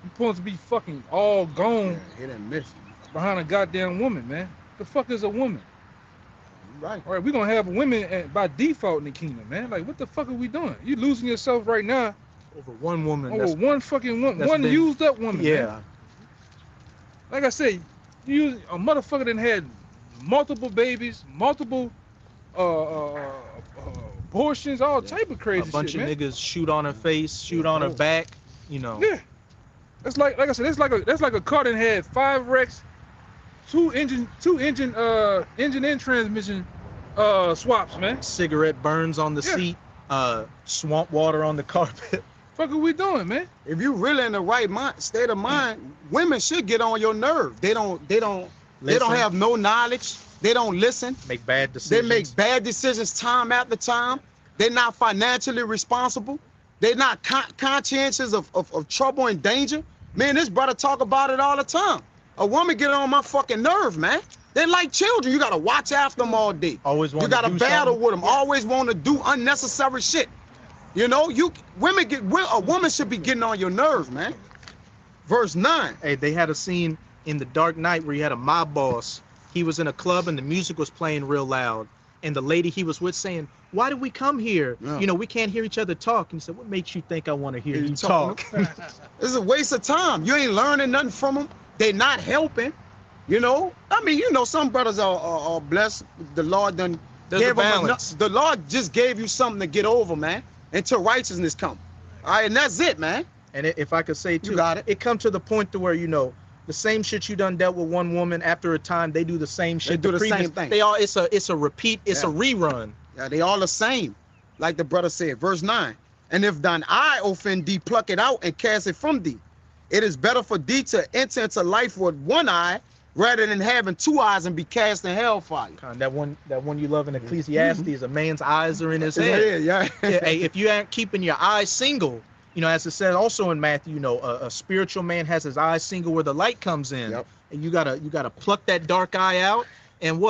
You supposed to be fucking all gone Hit and miss. behind a goddamn woman, man. The fuck is a woman? Right. All right, we're gonna have women by default in the kingdom, man. Like, what the fuck are we doing? You losing yourself right now Over one woman. over one fucking woman, that's one been- used up woman. Yeah. Man. Like I said, a motherfucker that had multiple babies, multiple abortions, all type of crazy A bunch shit, of man. niggas shoot on her face, shoot on her back, Yeah. That's like I said, that's like a car that had 5 wrecks, two engine and transmission swaps, man. Cigarette burns on the Yeah. seat, swamp water on the carpet. Fuck are we doing, man? If you really in the right state of mind, women should get on your nerve. They don't Listen. have no knowledge. They don't listen. Make bad They decisions. make bad decisions time after time. They're not financially responsible. They're not conscientious of trouble and danger. Man, this brother talk about it all the time. A woman get on my fucking nerve, man. They're like children. You gotta watch after them all day. Always want You gotta to do battle something. with them. Always want to do unnecessary shit. A woman should be getting on your nerves, man. Verse 9. Hey, they had a scene in The Dark Knight where you had a mob boss. He was in a club and the music was playing real loud. And the lady he was with saying, "Why did we come here? Yeah. We can't hear each other talk." And he said, "What makes you think I want to hear You you talk. talk?" This is a waste of time. You ain't learning nothing from them. They're not helping. Some brothers are blessed. The Lord done There's a gave them balance. the Lord just gave you something to get over, man, until righteousness come. All right, and that's it, man. And if I could say too, You got it. It come to the point to where the same shit you done dealt with one woman. After a time, they do the same shit. do the same thing. They all it's a repeat. It's a rerun. Yeah, they all the same, like the brother said. Verse 9. And if thine eye offend thee, pluck it out and cast it from thee. It is better for thee to enter into life with one eye rather than having 2 eyes and be cast in hellfire. That one you love in Ecclesiastes. A man's eyes are in his head. Yeah. Hey, if you aren't keeping your eyes single, as it said also in Matthew, a spiritual man has his eyes single where the light comes in. Yep. And you gotta pluck that dark eye out, and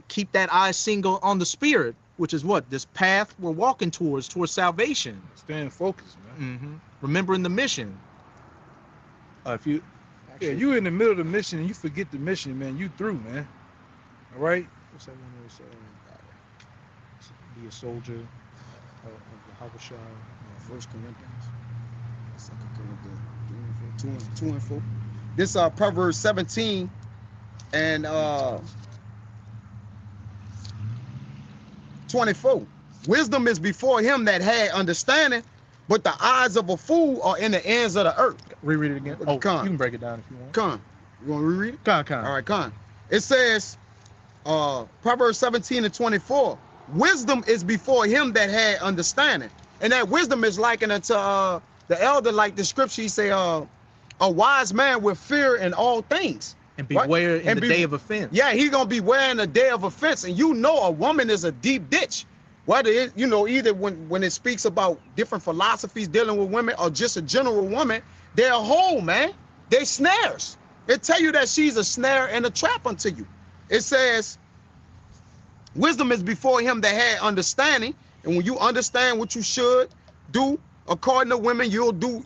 keep that eye single on the spirit, which is this path we're walking towards salvation. Staying focused, man. Remembering the mission. You in the middle of the mission and you forget the mission, man. You through, man. All right. What's that one was? Be a soldier of the Habashah. 1 Corinthians. 2 Corinthians 2 and 4. This Proverbs 17 and 24. Wisdom is before him that had understanding, but the eyes of a fool are in the ends of the earth. Reread it again. Oh, Con. you can break it down if you want. Con, you want to reread it? Con. All right, Con. It says, Proverbs 17 and 24. Wisdom is before him that had understanding. And that wisdom is likened unto the elder, like the scripture, he say, a wise man with fear in all things. And What? beware in And the day of offense. Yeah, he's gonna be wearing a day of offense, and you know a woman is a deep ditch. Whether it, you know, either when it speaks about different philosophies dealing with women or just a general woman, they're a hole, man. They snares. It tell you that she's a snare and a trap unto you. It says, wisdom is before him that had understanding, and when you understand what you should do according to women, you'll do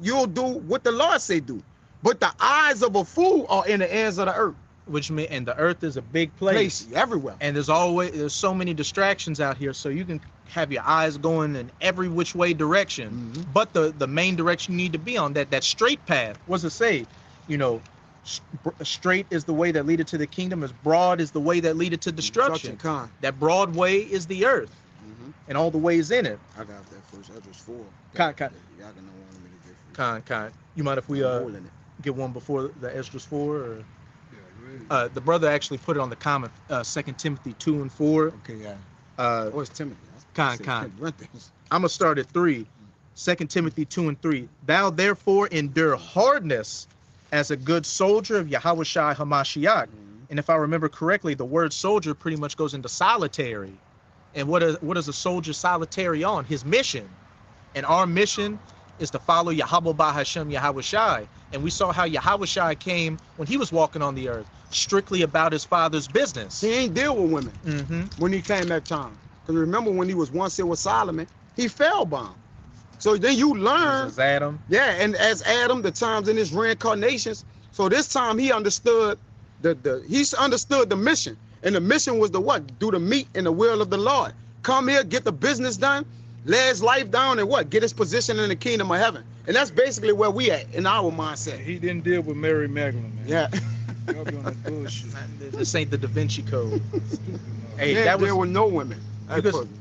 what the Lord say do. But the eyes of a fool are in the ends of the earth. Which mean, and the earth is a big place. Everywhere. And there's so many distractions out here, so you can have your eyes going in every which way direction. But the main direction you need to be on, that straight path. What's it say? You know, straight is the way that leadeth to the kingdom, as broad is the way that leadeth to destruction. That broad way is the earth, and all the ways in it. I got that first Esdras 4. Con. Y'all can know one minute different. Con. You mind if we get one before the Esdras 4? Or? The brother actually put it on the comment, 2 Timothy 2 and 4. Okay, yeah. What's Timothy? Con. I'm gonna start at 3. 2 Timothy 2 and 3. Thou therefore endure hardness as a good soldier of Yahushua Hamashiach. And if I remember correctly, the word soldier pretty much goes into solitary. And what is a soldier solitary on? His mission. And our mission is to follow Yahweh Bahashem Yahushai. And we saw how Yahushai came when he was walking on the earth, strictly about his father's business. He ain't deal with women when he came that time. Because remember when he was once here with Solomon, he fell bound. So then you learn. As Adam. Yeah, and as Adam, the times in his reincarnations. So this time he understood the mission. And the mission was to what? Do the meat and the will of the Lord. Come here, get the business done, lay his life down, and what? Get his position in the kingdom of heaven. And that's basically where we at in our mindset. He didn't deal with Mary Magdalene, man. Yeah. Y'all be on that bullshit. This ain't the Da Vinci Code. Hey, that was with no women.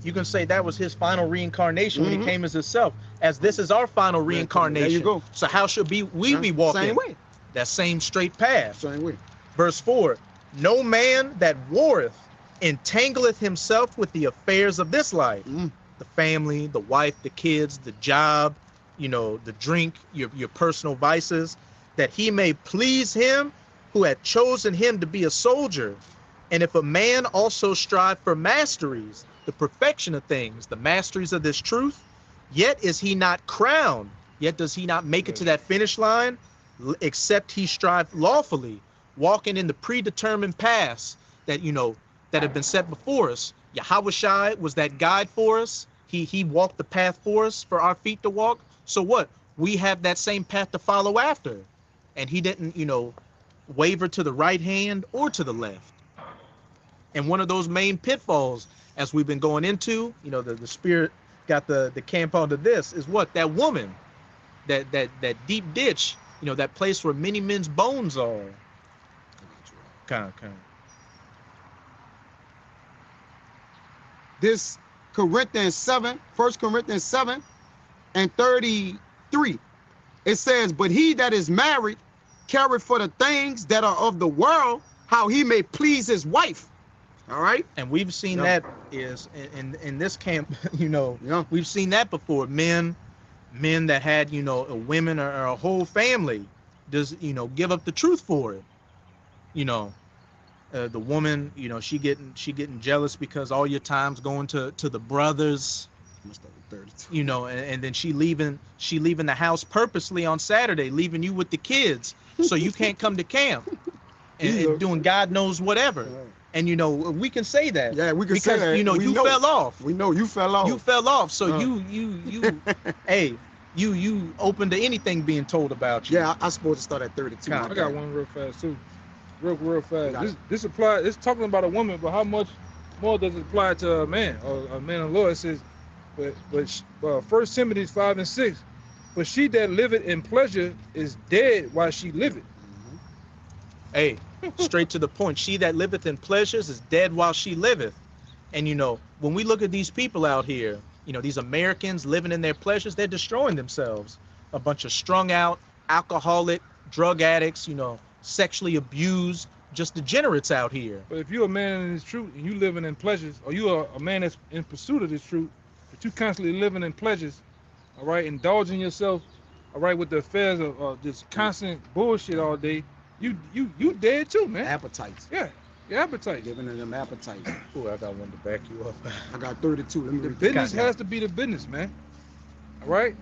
You can say that was his final reincarnation when he came as himself. As this is our final reincarnation. There you go. So how should we be walking? Same way. That same straight path. Same way. Verse 4. No man that warreth entangleth himself with the affairs of this life. The family, the wife, the kids, the job, you know, the drink, your personal vices, that he may please him who had chosen him to be a soldier. And if a man also strive for masteries, the perfection of things, the masteries of this truth, yet is he not crowned, yet does he not make it to that finish line, except he strive lawfully, walking in the predetermined paths that, you know, that have been set before us. Yahushua was that guide for us. He walked the path for us, for our feet to walk. So what? We have that same path to follow after. And he didn't, you know, waver to the right hand or to the left. And one of those main pitfalls, as we've been going into, you know, the spirit got the camp onto this, is what? That woman, that deep ditch, you know, that place where many men's bones are. Kind. This Corinthians 7, 1 Corinthians 7 and 33, it says, but he that is married careth for the things that are of the world, how he may please his wife. All right. And we've seen that is in this camp, you know, we've seen that before. Men that had, you know, a women or a whole family does, you know, give up the truth for it. You know, the woman, you know, she getting jealous because all your time's going to the brothers, you know, and then she leaving the house purposely on Saturday, leaving you with the kids so you can't come to camp and doing God knows whatever. And, you know, we can say that. Yeah, we can say that. Because, you know, you fell off. We know you fell off. You fell off. So you hey, you open to anything being told about you. Yeah, I'm supposed to start at 32. I got one real fast, too. Real fast. This applies, it's talking about a woman, but how much more does it apply to a man or a man of the Lord? It says, but 1 Timothy 5 and 6, but she that liveth in pleasure is dead while she liveth. Hey, straight to the point. She that liveth in pleasures is dead while she liveth. And, you know, when we look at these people out here, you know, these Americans living in their pleasures, they're destroying themselves. A bunch of strung out, alcoholic, drug addicts, you know, sexually abused, just degenerates out here. But if you're a man in this truth and you living in pleasures, or you are a man that's in pursuit of this truth, but you constantly living in pleasures, all right, indulging yourself, all right, with the affairs of just constant bullshit all day, you dead too, man. Appetites. Yeah, your appetite. Giving them appetites. Ooh, I got one to back you up. I got 32. Let me The read business that. has to be the business, man. All right.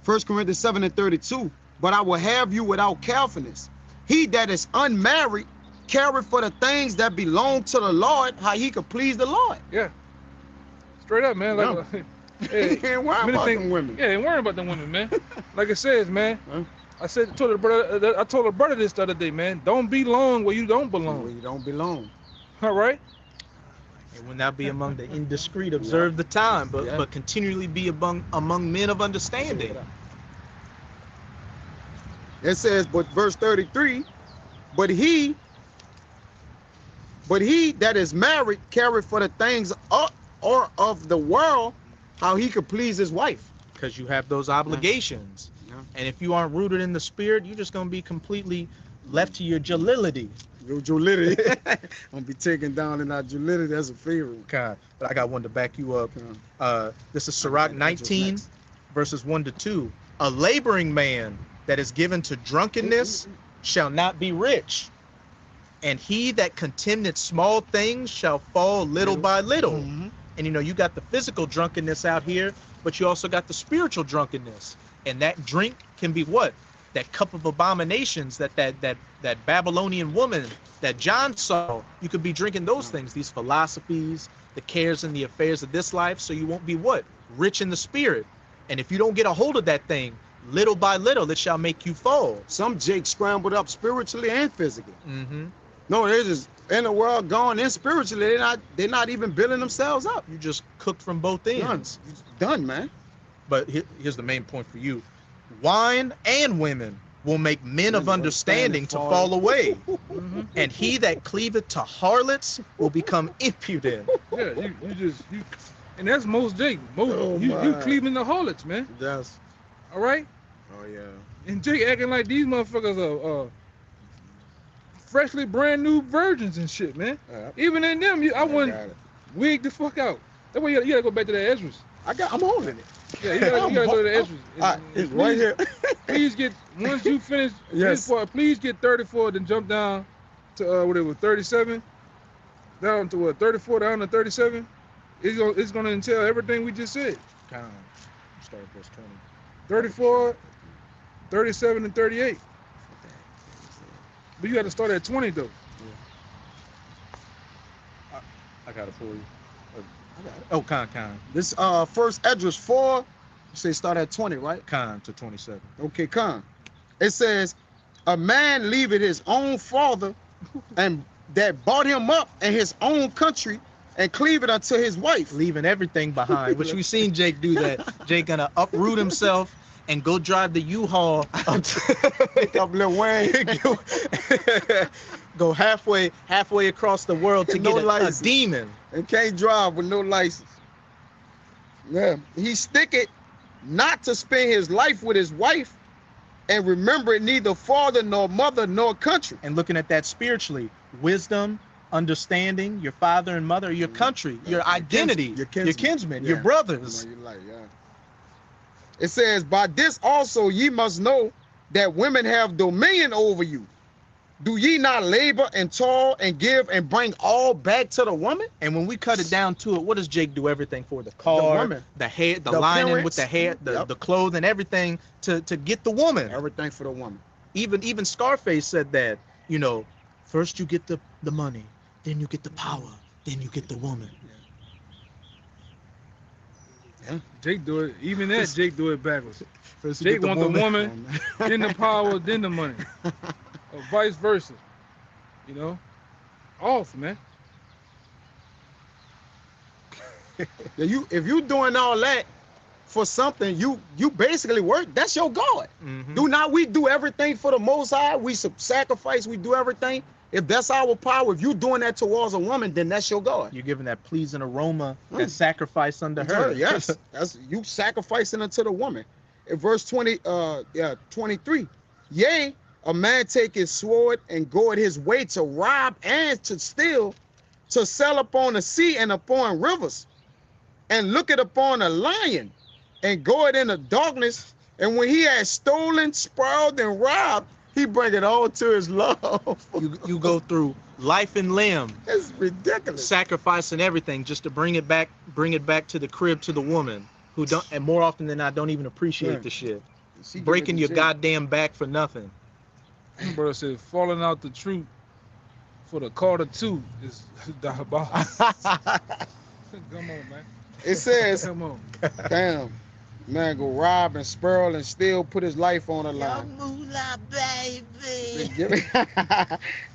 1 Corinthians 7 and 32. But I will have you without carefulness. He that is unmarried careth for the things that belong to the Lord, how he could please the Lord. Yeah. Straight up, man. Like, He ain't worried about them women. Yeah, ain't worrying about them women, man. Like it says, man. Huh? I told a brother this the other day, man. Don't belong where you don't Where belong. you don't belong. All right. And will not be among the indiscreet, observe the time, but Yeah. but continually be among men of understanding. It says, but verse 33, but he that is married careth for the things of the world, how he could please his wife. Because you have those obligations. Yeah. And if you aren't rooted in the spirit, you're just going to be completely left to your jalility. Your jollity. Gonna be taken down in our jollity. That's a favorite. God, but I got one to back you up. Yeah. This is Sirach 19, verses 1 to 2. A laboring man that is given to drunkenness shall not be rich, and he that contemneth small things shall fall little by little. Mhm. And you got the physical drunkenness out here, but you also got the spiritual drunkenness. And that drink can be what? That cup of abominations, that Babylonian woman that John saw. You could be drinking those things, these philosophies, the cares and the affairs of this life, so you won't be what? Rich in the spirit. And if you don't get a hold of that thing, little by little, it shall make you fall. Some Jake scrambled up spiritually and physically. Mm-hmm. No, they're just in the world gone in spiritually. They're not even building themselves up. You just cooked from both ends. Done, man. But here's the main point for you. Wine and women will make men of understanding to fall away. Mhm. And he that cleaveth to harlots will become impudent. Yeah, you and that's most Jake. Oh, You my. cleaving the harlots, man. Yes. All right. Oh yeah. And Jake acting like these motherfuckers are freshly brand new virgins and shit, man. Even in them, I wouldn't got it. wig the fuck out. That's why you gotta go back to that Ezra's. I'm holding it. Yeah, you gotta go to the Ezra's. All right, it's right here. Please get, once you finish Yes. this part, please get 34, then jump down to whatever 37, down to what 34 down to 37. It's gonna entail everything we just said. Start at verse 20. 34, 37, and 38. But you got to start at 20 though. I got it for you. Oh, Khan. This first Esdras 4, you say start at 20, right? Khan to 27. Okay, come. It says, a man leaveth his own father and that brought him up in his own country and cleave it unto his wife. Leaving everything behind, which we've seen Jake do that. Jake gonna uproot himself and go drive the U-Haul up to Up Lil Wayne. go halfway across the world to No get a license. demon. And can't drive with no license. Yeah. He sticketh not to spend his life with his wife and remember neither father nor mother nor country. And looking at that spiritually, wisdom, understanding, your father and mother, your country, your identity, your your kinsmen, your Yeah. brothers. You know, you like, yeah. It says, by this also ye must know that women have dominion over you. Do ye not labor and toil and give and bring all back to the woman? And when we cut it down to it, what does Jake do everything for? The car, woman. the hair, the The lining appearance. with the hair, Yep. the clothing, everything to get the woman. Everything for the woman. Even Scarface said that, first you get the money, then you get the power, then you get the woman. Jake do it. Even that, Jake do it backwards. First Jake want the woman, then the power, then the money, or vice versa. Off, man. Yeah, if you doing all that for something, you basically work. That's your God. Mhm. Do not we do everything for the Most High? We sacrifice. We do everything. If that's our power, if you doing that towards a woman, then that's your God. You're giving that pleasing aroma, that sacrifice unto her. Yes, that's you sacrificing unto the woman. In verse 23. Yea, a man take his sword and go at his way to rob and to steal, to sell upon the sea and upon rivers, and look it upon a lion, and go it in the darkness. And when he has stolen, spoiled, and robbed, He bring it all to his love. You go through life and limb, It's ridiculous. sacrificing everything just to bring it back to the crib to the woman who don't, and more often than not, don't even appreciate Right. the shit. She give Breaking it your to goddamn back for nothing. Brother said, falling out the truth for the Carter 2 is diabolical. Come on, man. It says, Come on. damn, man, go rob and spurl and still put his life on the line. Moolah, baby.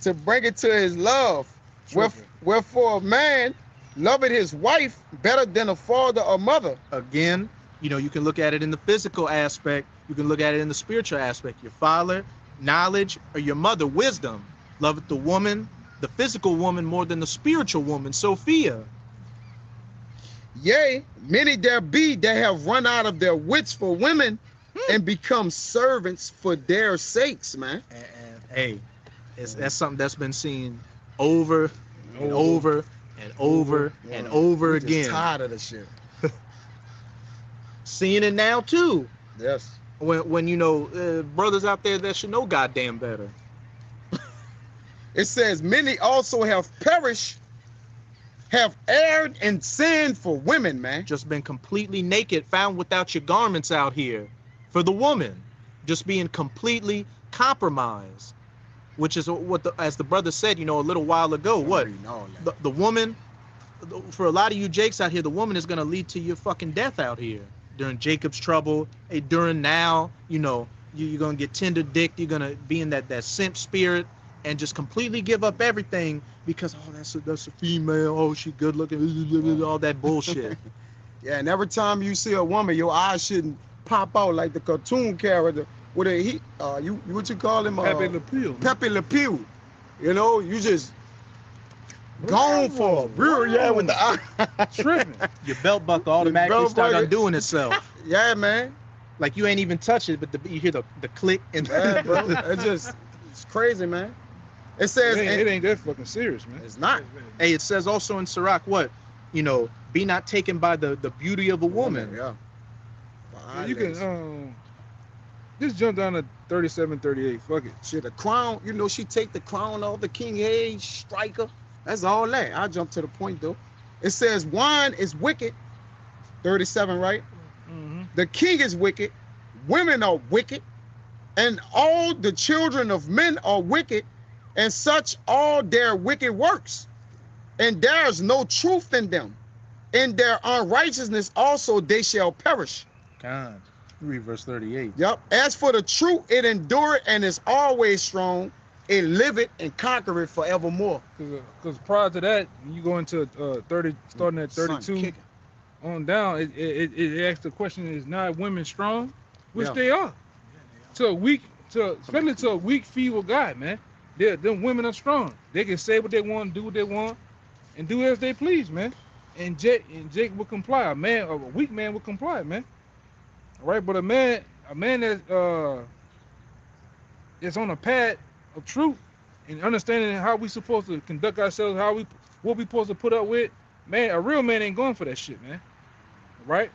To bring it to his love. Tripping. Wherefore a man loveth his wife better than a father or mother. Again, you know, you can look at it in the physical aspect. You can look at it in the spiritual aspect. Your father, knowledge, or your mother, wisdom. Loveth the woman, the physical woman, more than the spiritual woman, Sophia. Yea, many there be that have run out of their wits for women and become servants for their sakes, man. And hey, that's something that's been seen over and over and over and over We just again. tired of the shit. Seeing it now too. Yes. When you know brothers out there that should know goddamn better. It says, many also have perished, have erred and sinned for women, man. Just been completely naked, found without your garments out here. For the woman, just being completely compromised, which is what as the brother said, you know, a little while ago. What the woman, for a lot of you Jakes out here, the woman is gonna lead to your fucking death out here during Jacob's trouble. Hey, during now, you know, you're gonna get tender dick. You're gonna be in that simp spirit and just completely give up everything because that's a female. Oh, she good looking. All that bullshit. Yeah, and every time you see a woman, your eyes shouldn't pop out like the cartoon character with a what you call him? Pepe Le Pew. Pepe Le Pew. You know, you just gone for a real, yeah, with the eye. Tripping. Your belt buckle automatically belt start buckle. undoing itself. Yeah, man. Like you ain't even touch it, but you hear the click and Yeah, bro. It's crazy, man. It says It ain't that fucking serious, man. it's not. Hey, it says also in Sirach, what? You know, be not taken by the beauty of a woman. Yeah. Yeah, you can just jump down to 37, 38. Fuck it. Shit, the crown, you know, she take the crown off the king age striker. That's all that. I'll jump to the point though. It says wine is wicked. 37, right? Mm-hmm. The king is wicked. Women are wicked. And all the children of men are wicked. And such all their wicked works. And there is no truth in them. In their unrighteousness also they shall perish. God. Read verse 38. Yep. As for the truth, it endureth and is always strong. It liveth and conquereth forevermore. Because prior to that, you go into 30, starting at Son 32 kicking. on down, it asks the question, is not women strong? Which Yeah. they are. Especially to a weak, feeble guy, man. Them women are strong. They can say what they want, do what they want, and do as they please, man. And Jake will comply. A weak man will comply, man. All right, but a man that's on a path of truth and understanding how we supposed to conduct ourselves, what we supposed to put up with, man, a real man ain't going for that shit, man. Right?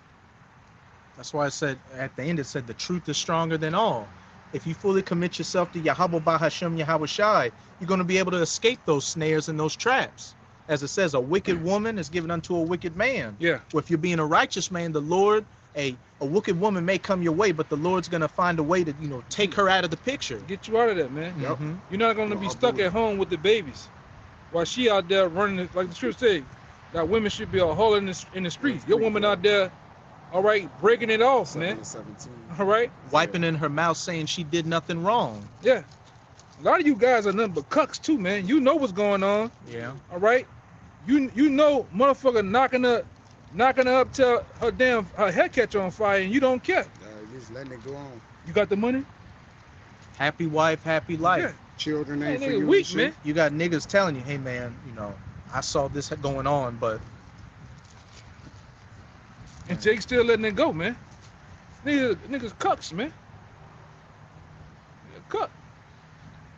That's why I said at the end, it said the truth is stronger than all. If you fully commit yourself to Yahweh Bahashem Yahweh Shai, you're going to be able to escape those snares and those traps. As it says, a wicked woman is given unto a wicked man. Yeah. Well, if you're being a righteous man, the Lord, a wicked woman may come your way, but the Lord's going to find a way to, you know, take her out of the picture. Get you out of that, man. Yep. Mhm. You're not going to be stuck at home with the babies while she out there running, like the scripture say, that women should be a hole in the streets. Your woman out there, all right, breaking it off, man. 17. All right? Wiping in her mouth saying she did nothing wrong. Yeah. A lot of you guys are nothing but cucks too, man. You know what's going on, Yeah. all right? You know motherfucker knocking her up till her head catch on fire and you don't care. Just letting it go on. You got the money? Happy wife, happy life. Yeah. Children ain't That for nigga you. weak, and shit. man. You got niggas telling you, hey man, you know, I saw this going on, but And Jake still letting it go, man. Niggas cucks, man. Yeah, cuck.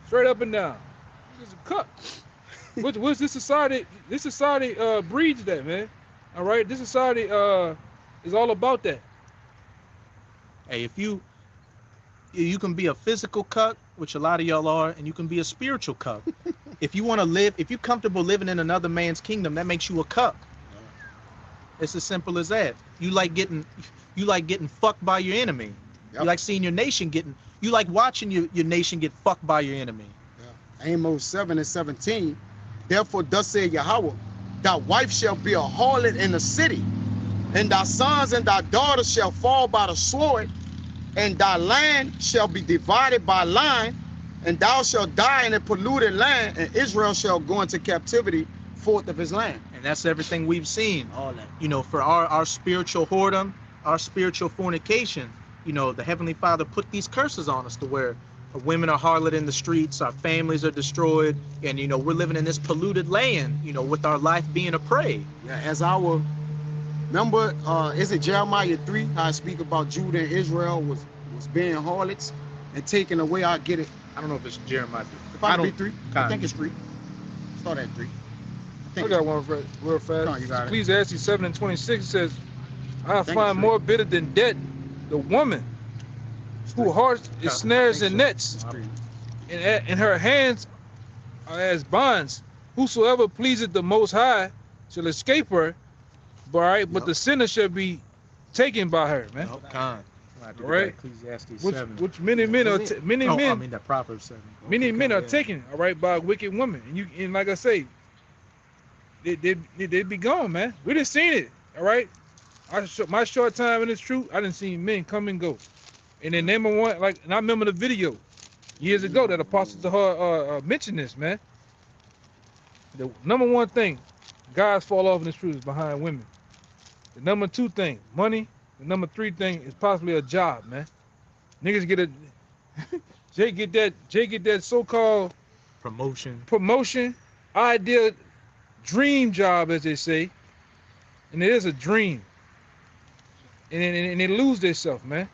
Straight up and down. Niggas a cuck. What's this society? This society breeds that, man. All right, this society is all about that. hey, if you can be a physical cuck which a lot of y'all are, and you can be a spiritual cuck. If you want to live, if you're comfortable living in another man's kingdom, that makes you a cuck. It's as simple as that. You like getting fucked by your enemy. Yep. You like seeing your nation you like watching your nation get fucked by your enemy. Amos 7:17. Therefore, thus saith Yahweh, thy wife shall be a harlot in the city, and thy sons and thy daughters shall fall by the sword, and thy land shall be divided by line, and thou shalt die in a polluted land, and Israel shall go into captivity forth of his land. And that's everything we've seen. All that. You know, for our spiritual whoredom, our spiritual fornication, you know, the Heavenly Father put these curses on us to where women are harlot in the streets, our families are destroyed, and, you know, we're living in this polluted land, you know, with our life being a prey. Yeah, remember, is it Jeremiah 3, how I speak about Judah and Israel was being harlots and taking away, I get it. I don't know if it's Jeremiah. If I read 3, I think it's 3. Start at 3. I got one real fast. No, you got it. Ecclesiastes 7:26 says, I find more bitter than death the woman who hearts is snares and nets, and her hands are as bonds. Whosoever pleaseth the Most High shall escape her, but the sinner shall be taken by her, man. Oh, God. All right. Ecclesiastes Which 7. many men are I mean that Proverbs 7. many men are yeah. taken, all right, by a wicked woman, and like I say, they be gone, man. We done seen it, all right. My short time in this truth, I done seen men come and go, and then number one, and I remember the video years ago that Apostle Tahar mentioned this, man. The number one thing, guys fall off in this truth is behind women. The number two thing, money. The number three thing is possibly a job, man. Niggas get Jay get that so-called promotion, ideal, dream job, as they say, and it is a dream, and they lose themselves, man.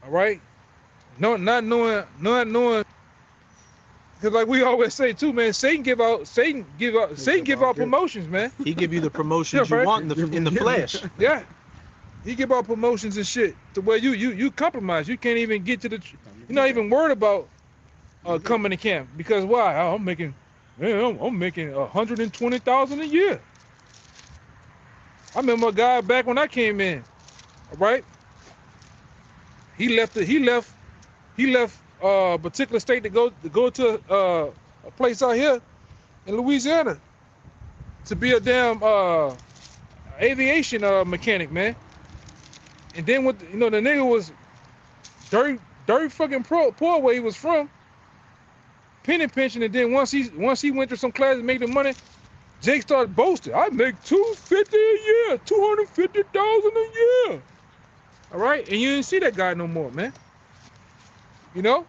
All right, not knowing, because like we always say too, man, Satan give out promotions, man. He give you the promotions you want in the flesh. Yeah. He give out promotions and shit to where you compromise. You can't even get to you're not even worried about coming to camp, because why? I'm making $120,000 a year. I remember a guy back when I came in, all right? He left a particular state to go to a place out here in Louisiana to be a damn aviation mechanic, man. And then the nigga was dirty fucking poor where he was from, penny pinching. And then once he went through some classes and made the money, Jake started boasting. I make $250 a year, $250,000 a year. All right, and you didn't see that guy no more, man. You know?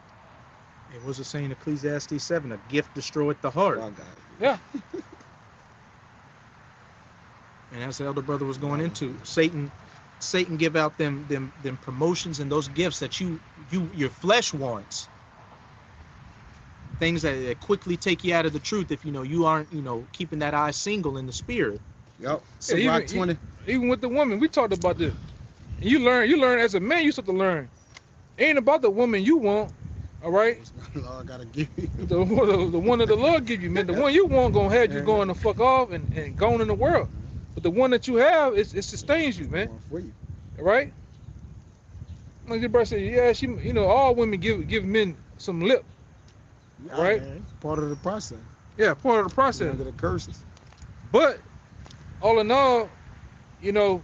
It was a saying, Ecclesiastes 7, a gift destroyeth the heart. Yeah. And as the elder brother was going into, Satan give out them promotions and those gifts that your flesh wants. Things that quickly take you out of the truth if you aren't keeping that eye single in the spirit. Yep. So even with the woman, we talked about this. And you learn as a man, you start to learn. It ain't about the woman you want, all right? Lord gotta give you the one that the Lord give you, man. The one you want gonna have you going the fuck off and going in the world. But the one that you have, it sustains you, man. for you. All right? Like the brother said, yeah, all women give men some lip. Right? Man. Part of the process. Yeah, part of the process. Under the curses. But all in all, they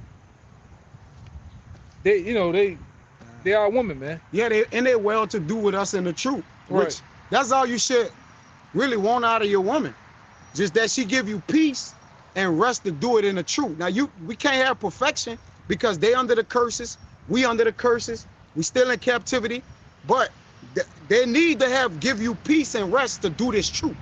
are women, man. Yeah, they're well to do with us in the truth. Right. Which that's all you should really want out of your woman. Just that she give you peace and rest to do it in the truth. Now we can't have perfection because they under the curses, we under the curses, we still in captivity, but they need to give you peace and rest to do this truth.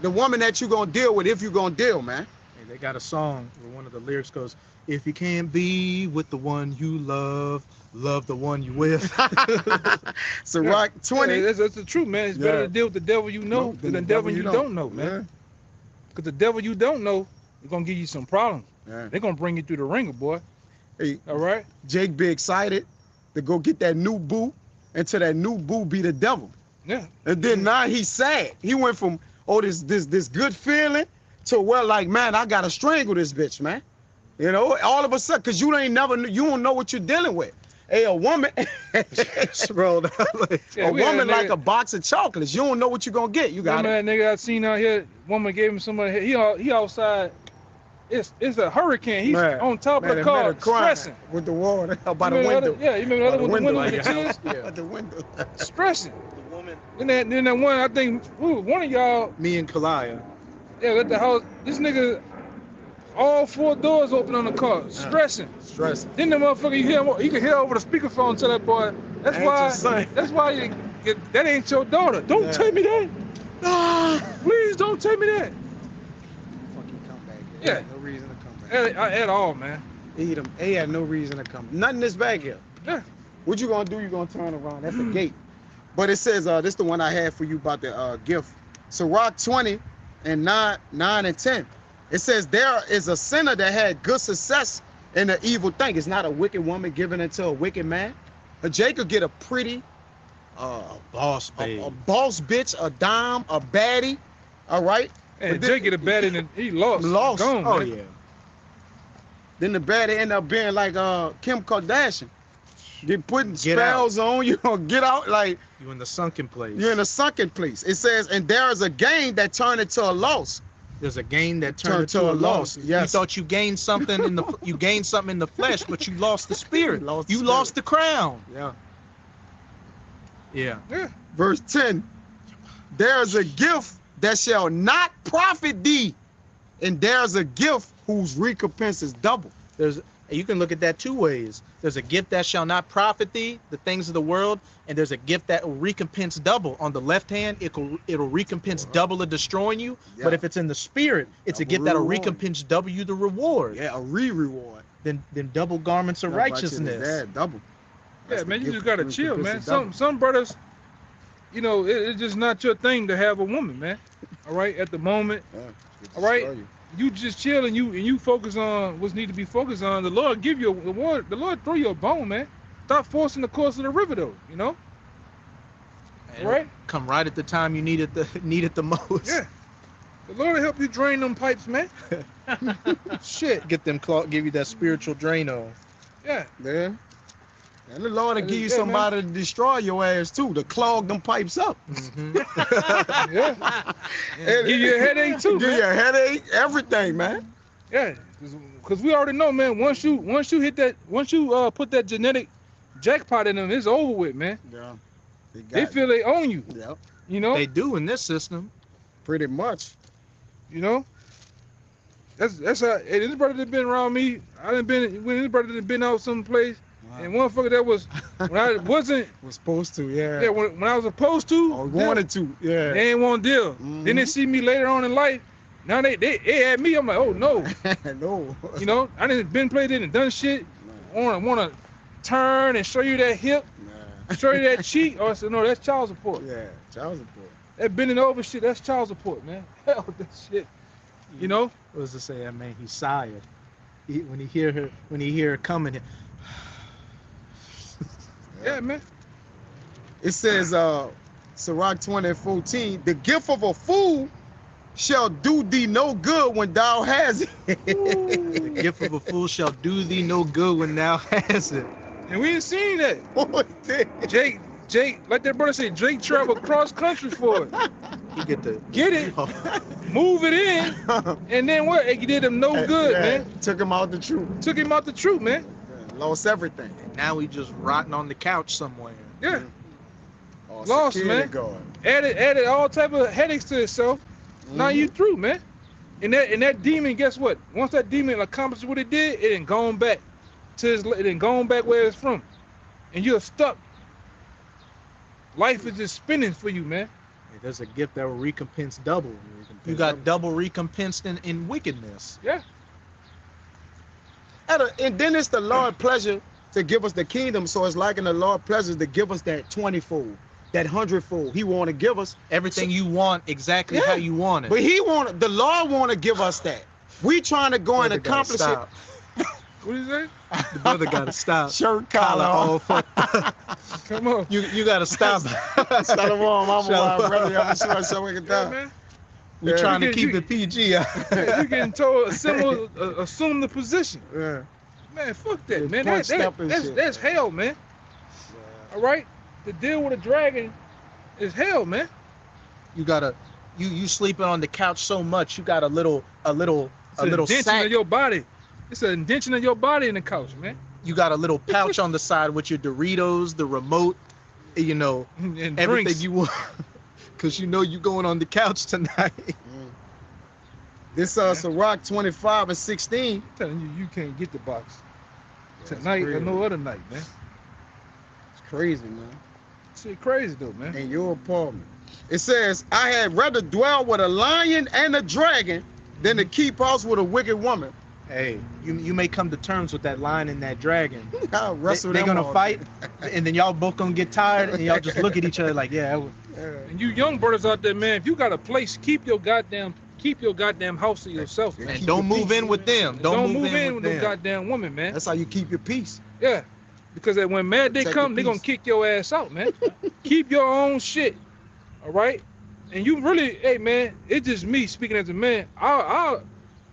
The woman that you're gonna deal with, if you're gonna deal, man. Hey, they got a song where one of the lyrics goes, if you can't be with the one you love the one you with. So Rock 20. Yeah, that's the truth, man. It's better to deal with the devil you know than the devil you don't know, man. Because the devil you don't know is gonna give you some problems. Yeah. They're gonna bring you through the ringer, boy. Hey, all right. Jake be excited to go get that new boo until that new boo be the devil. Yeah. And then now he's sad. He went from this good feeling to like, man, I gotta strangle this bitch, man. You know, all of a sudden, cause you don't know what you're dealing with. Hey, a woman, bro, Yeah, a woman like nigga, a box of chocolates. You don't know what you're gonna get. You got remember that nigga I seen out here? Woman gave him somebody. He outside. It's a hurricane. He's on top of the car, stressing with the water by the remember window. Yeah, you remember the other one, the window like with the your house? tears? Yeah. At the window. Stressing. The woman, Then that one, I think, one of y'all, me and Kalaya. yeah, let the house. This nigga, all 4 doors open on the car, stressing. Stressing. Then the motherfucker, you can hear over the speakerphone to that boy. That's Ain't your son. why that ain't your daughter. Don't tell me that. Please don't tell me that. Fucking come back. Yeah. No reason to come back. At all, man. He had no reason to come. Nothing this back here. Yeah. What you gonna do? You gonna turn around. That's the gate. But it says, this is the one I had for you about the gift. So Rock 20 and 9 and 10. It says there is a sinner that had good success in an evil thing. It's not a wicked woman giving it to a wicked man. A Jacob get a pretty, Boss babe. a boss bitch, a dime, a baddie. All right. And But Jake get a bad and he lost. Lost. Gone, Oh man. yeah. Then the baddie end up being like Kim Kardashian. Putting Get spells on you, get out like You in the sunken place. you're in a sunken place. It says, and there is a gain that turned into a loss. There's a gain that turned Turned into to a a loss. loss, yes. You thought you gained something in the flesh, but you lost the spirit. Lost the You spirit. lost the crown. Yeah. Yeah. Yeah. Verse 10. There is a gift that shall not profit thee, and there's a gift whose recompense is double. You can look at that 2 ways. There's a gift that shall not profit thee, the things of the world, and there's a gift that will recompense double. On the left hand, it'll recompense double of destroying you. Yeah. But if it's in the spirit, it's a Double gift that'll reward. recompense double you the reward. Yeah, a reward. Then double garments of righteousness. Yeah, double. Yeah, That's man, the you gift just gotta of chill, man. recompense is double. Some brothers, you know, it's just not your thing to have a woman, man. All right, at the moment, Yeah, all right. destroy you. you just chill and you focus on what's need to be focused on. The Lord give you the Lord throw you a bone, man. Stop forcing the course of the river, though. You know, And right? Come right at the time you need it the most. Yeah. The Lord will help you drain them pipes, man. Shit. Give you that spiritual Drano. Yeah. Yeah. And the Lord will give you Yeah, somebody to destroy your ass too, to clog them pipes up. Yeah. And give you a headache too, Give man. you a headache, everything, man. Yeah, because we already know, man. Once you hit that, once you put that genetic jackpot in them, it's over with, man. Yeah. They feel they own you. Yep. You know. They do in this system. Pretty much. You know. That's how. And this brother that been around me, I done been when this brother that been out someplace, and one fucker that was when I wasn't. Was supposed to, yeah. Yeah, when I was supposed to. Or wanted to, yeah. They ain't want to deal. Then they see me later on in life. Now they at me. I'm like, oh no. No. You know, I didn't been played in and done shit. Want to turn and show you that hip, show you that cheek. Or I said, no, that's child support. Yeah, child support. That bending over shit, that's child support, man. Hell with that shit. You know? What does it say? That man, he's sired. When he hear her coming. Yeah, man. It says, Sirach 20:14, the gift of a fool shall do thee no good when thou hast it. The gift of a fool shall do thee no good when thou hast it. And we ain't seen that. Jake, like that brother said, Jake traveled cross country for it. He get the Get it, move it in, and then what? It did him no good, Yeah, man. Took him out the truth. Took him out the truth, man. Yeah, lost everything. Now he just rotting on the couch somewhere. Yeah. Oh, Lost, security man. guard. Added all type of headaches to itself. Now you through, man. And that demon, guess what? Once that demon accomplished what it did, it ain't gone back it ain't gone back where it's from. And you're stuck. Life is just spinning for you, man. Hey, there's a gift that will recompense double. You got double recompensed in wickedness. Yeah. And then it's the Lord's pleasure to give us the kingdom. So it's like in the Lord's pleasure to give us that 20-fold, that 100-fold. He want to give us Everything you want exactly how you want it. But the Lord want to give us that. We trying to go and Brother gotta accomplish it. stop. What is that? The brother gotta stop. Shirt Collar collar all fucked up. Come on. You gotta stop. Shalom, I'm Shalom. brother. Y'all sure so we can Yeah, die. man. We Yeah. trying to You keep get- it PG. Yeah, you getting told assume the position. Yeah. Man, fuck that, Yeah, man. punched up and shit. That's hell, man. All right? To deal with a dragon is hell, man. You gotta you sleeping on the couch so much. You got a little It's an indention sack. of your body. It's an indention of your body in the couch, man. You got a little pouch on the side with your Doritos, the remote, you know, And everything drinks. you want. Cause you know you going on the couch tonight. This Sirach 25 and 16. I'm telling you, you can't get the box That's tonight or crazy. no other night, man. It's crazy, man. Shit crazy though, man. In your apartment. It says, I had rather dwell with a lion and a dragon than to keep house with a wicked woman. Hey, you may come to terms with that lion and that dragon. I'll wrestle They're them gonna all fight, and then y'all both gonna get tired, and y'all just look at each other like, yeah, that was- day. And you young brothers out there, man, if you got a place, keep your goddamn house to yourself, man. and Keep don't your move peace. in with them. Don't move in with no them. goddamn woman, man. That's how you keep your peace. Yeah. Because when mad day Protect come, your they gonna peace. kick your ass out, man. Keep your own shit. All right? And you really, hey man, it's just me speaking as a man. I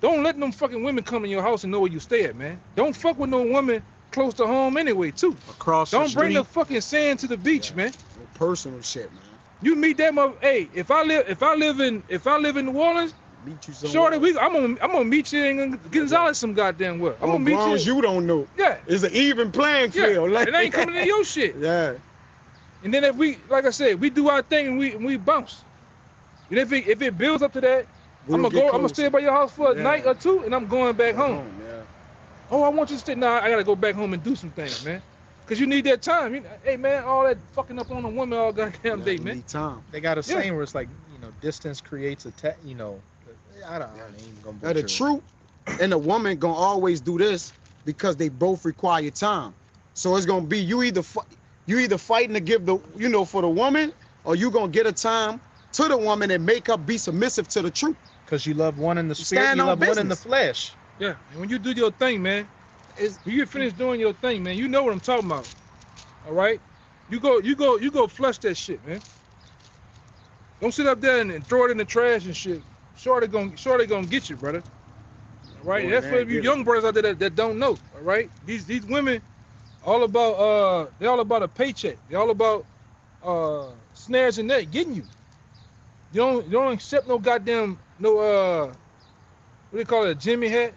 don't let them fucking women come in your house and know where you stay at, man. Don't fuck with no woman close to home anyway, too. Across the Don't bring the street. fucking sand to the beach, Yeah. man. Personal shit, man. You meet that mother. Hey, if I live in New Orleans, Meet you somewhere. shorty, I'm gonna meet you in Gonzales some goddamn well. I'm gonna As meet long you. as you don't know. Yeah, It's an even playing yeah. field. It ain't coming in your shit. Yeah. And then if we, like I said, we do our thing and we bounce. And if it builds up to that, I'm gonna stay by your house for a Yeah. night or two, and I'm going back home. Yeah. Oh, I want you to stay. Nah, I gotta go back home and do some things, man. Cause you need that time. Hey, man, all that fucking up on a woman all goddamn Yeah, day, you man. need time. They got a Yeah. saying where it's like, distance creates a I ain't even gonna Now the butcher it. truth and the woman gonna always do this because they both require time. So it's gonna be you either fighting to give the for the woman, or you gonna get a time to the woman and make her be submissive to the truth. Cause you love one in the spirit, Stand you on love one in the business. flesh. Yeah. And when you do your thing, man, when you finish doing your thing, man, you know what I'm talking about. All right. You go flush that shit, man. Don't sit up there and throw it in the trash and shit. Shorty gonna get you, brother. All right. Boy, That's man, for you get young brothers out there that don't know. All right. These women, all about they all about a paycheck. They all about snares and net getting you. You don't accept no goddamn what do they call it, a Jimmy hat?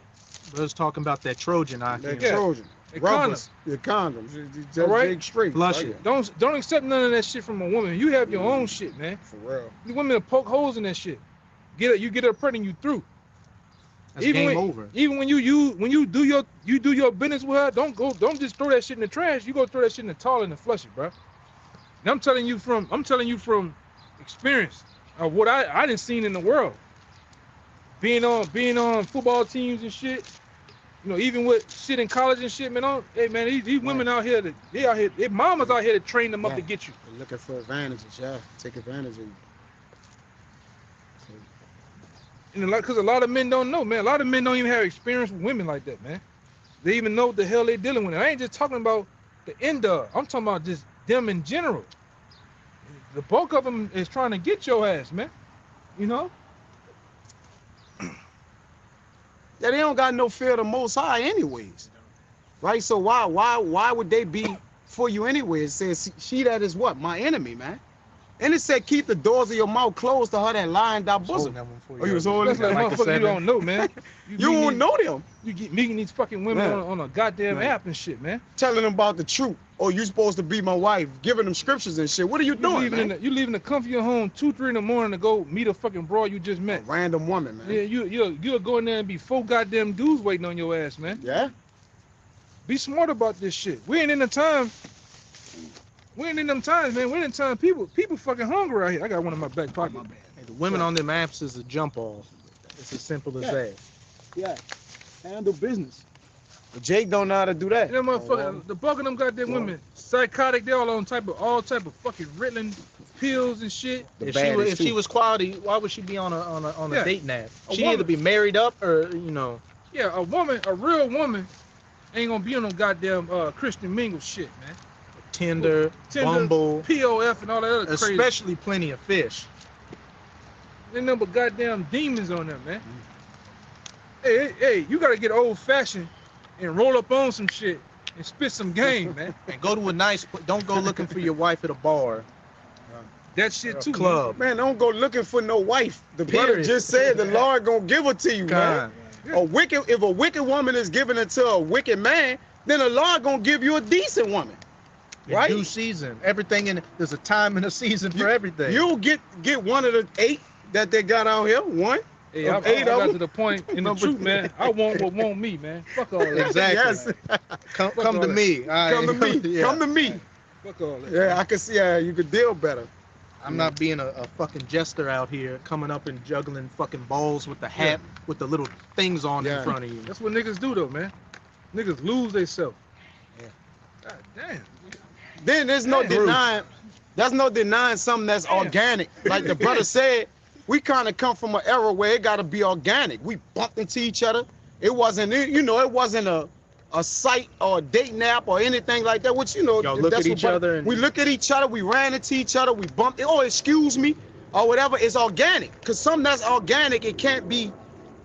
Brothers talking about that Trojan out That here. Yeah. Trojan. A Rubbers. Your condoms. Just All right. dig straight. Flush Oh, it. yeah. Don't accept none of that shit from a woman. You have your own shit, man. For real. The women will poke holes in that shit. You get her pregnant, you through. That's game when, over. Even when you do your business with her, don't just throw that shit in the trash. You go throw that shit in the toilet and flush it, bro. And I'm telling you from experience of what I done seen in the world. Being on football teams and shit. Even with shit in college and shit, man. Hey man, these women out here, their mamas out here to train them up Yeah. to get you. They're looking for advantages, yeah. Take advantage of you. And because a lot of men don't know, man. A lot of men don't even have experience with women like that, man. They even know what the hell they dealing with. I ain't just talking about the end of. I'm talking about just them in general. The bulk of them is trying to get your ass, man. You know? Yeah, they don't got no fear of the Most High anyways. Right? So why would they be for you anyways? It says she that is what? My enemy, man. And it said keep the doors of your mouth closed to her that lie in thy bosom. Oh, you was holding That's like Like a motherfucker you seven. don't know, man. You won't know them. You get meeting these fucking women Yeah. on a goddamn Right. app and shit, man. Telling them about the truth. Oh, you supposed to be my wife. Giving them scriptures and shit. What are you doing, man? You leaving the comfort of your home 2-3 in the morning to go meet a fucking broad you just A met. random woman, man. Yeah, you'll go in there and be 4 goddamn dudes waiting on your ass, man. Yeah? Be smart about this shit. We ain't in the time. We ain't in them times, man. We're in time. People fucking hungry out here. I got one in my back pocket. Hey, the women on them apps is a jump off. It's as simple as Yeah. that. Yeah. Handle business. But Jake don't know how to do that. Them motherfuckers, the bulk of them goddamn Yeah. women, psychotic. They all on all type of fucking Ritalin pills and shit. The If she baddest, was too. quality, why would she be on a Yeah. dating app? A She woman. either be married up or Yeah, a real woman ain't gonna be on no goddamn Christian Mingle shit, man. Tinder, Tinder, Bumble, POF, and all that other crazy. especially Plenty of Fish. Ain't nothing but goddamn demons on them, man. Hey, you gotta get old fashioned and roll up on some shit and spit some game, man. And go to a nice. Don't go looking for your wife at a bar, That shit or a too, club. Man, don't go looking for no wife. The brother Period. just said the Lord gonna give it to you, man. God. If a wicked woman is giving it to a wicked man, then the Lord gonna give you a decent woman. In Right. due season. Everything there's a time and a season for everything. You'll get one of the 8 that they got out here. One. Hey, I 8 got of to them. the point in the truth, man. I want what want me, man. Fuck all that. Exactly. Yes. Come all to that. me. Come to me. Yeah. Come to me. Fuck all that. Yeah, I can see how you could deal better. I'm not being a fucking jester out here coming up and juggling fucking balls with the hat with the little things on Yeah. in front of you. That's what niggas do though, man. Niggas lose themselves. Yeah. God damn. Then there's no Damn. denying something that's Damn. organic. Like the brother said, we kind of come from an era where it got to be organic. We bumped into each other. It wasn't a site or a dating app or anything like that. Which Y'all look that's at what each brother- other and- we look at each other. We ran into each other. We bumped. Oh, excuse me, or whatever. It's organic. Cause something that's organic, it can't be.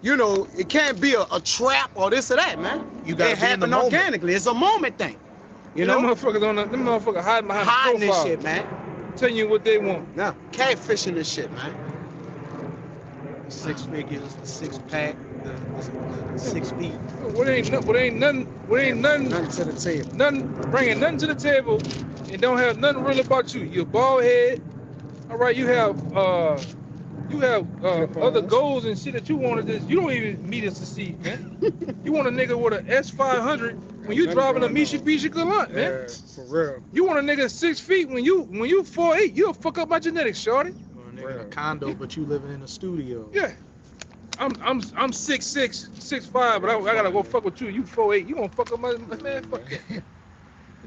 It can't be a trap or this or that, man. You gotta it be in the happen moment. organically. It's a moment thing. Them motherfuckers hiding behind hiding the this profile, shit, man. telling you what they want. Now, catfishing this shit, man. 6 figures, the 6-pack, the 6 feet. What ain't nothing Nothing to the table. bringing nothing to the table and don't have nothing real about you. You're bald head. All right, you have other goals and shit that you want to just. You don't even meet us to see, man. You want a nigga with an S500 when you driving a Mitsubishi Galant, man. Yeah, for real. You want a nigga 6 feet when you 4'8", you'll fuck up my genetics, shorty. Or a nigga in a condo, but you living in a studio. Yeah. I'm 6'6", 6'5", but I gotta go fuck with you. You 4'8", you gonna fuck up my man. Fuck that.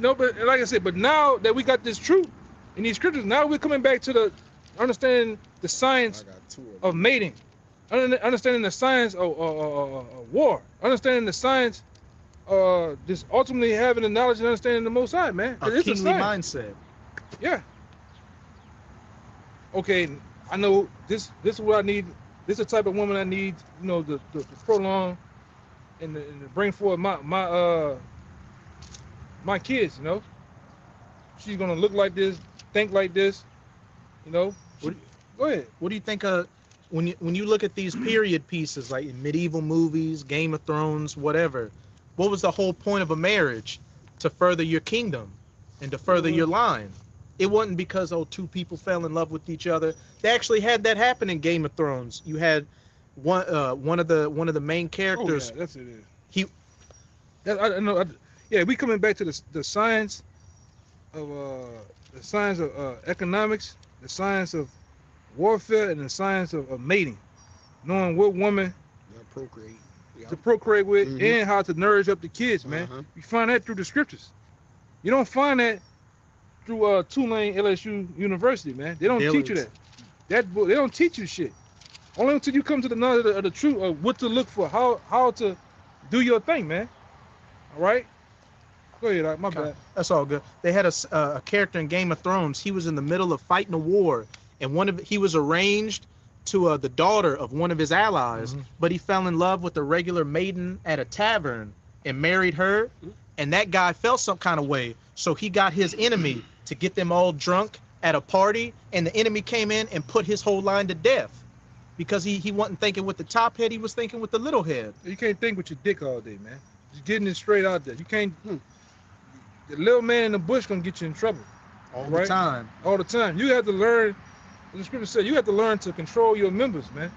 But like I said, but now that we got this truth in these scriptures, now we're coming back to the understanding the science I got 2 of them. of mating, understanding the science of war, understanding the science, just ultimately having the knowledge and understanding the Most High, man. A It's a kingly science. mindset. Yeah. Okay, I know this is what I need. This is the type of woman I need, to prolong and to bring forward my kids, She's gonna look like this, think like this, Go ahead. What do you think of when you look at these period pieces like in medieval movies, Game of Thrones, whatever? What was the whole point of a marriage? To further your kingdom and to further your line. It wasn't because 2 people fell in love with each other. They actually had that happen in Game of Thrones. You had one of the main characters. Oh, yeah, that's it. He- I know. We coming back to the science of economics, the science of warfare, and the science of mating, knowing what woman Yeah, procreate. Yeah. to procreate with Mhm. and how to nourish up the kids, man. Uh-huh. You find that through the scriptures. You don't find that through Tulane LSU University, man. They don't teach you Dillard's. that. They don't teach you shit. Only until you come to the knowledge of the truth of what to look for, how to do your thing, man. All right. Go ahead, my bad. That's all good. They had a character in Game of Thrones. He was in the middle of fighting a war, and he was arranged to the daughter of one of his allies, but he fell in love with a regular maiden at a tavern and married her, and that guy felt some kind of way, so he got his enemy to get them all drunk at a party, and the enemy came in and put his whole line to death because he wasn't thinking with the top head, he was thinking with the little head. You can't think with your dick all day, man. Just getting it straight out there. You can't. The little man in the bush gonna get you in trouble All the Right. time. all the time. You have to learn. The scripture said you have to learn to control your members, man.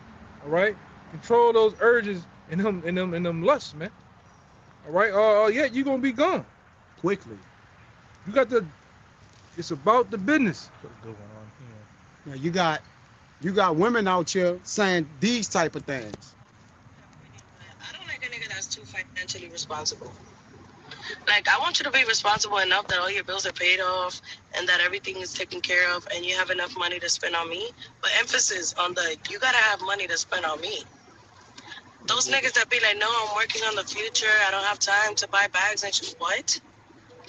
All right, control those urges and them lusts, man. All right, yeah, you gonna be gone. Quickly. You got to. It's about the business. Put a good one on here. Now you got women out here saying these type of things. I don't like a nigga that's too financially responsible. Like, I want you to be responsible enough that all your bills are paid off and that everything is taken care of and you have enough money to spend on me. But emphasis on you gotta have money to spend on me. Those niggas that be like, no, I'm working on the future. I don't have time to buy bags and shit. What?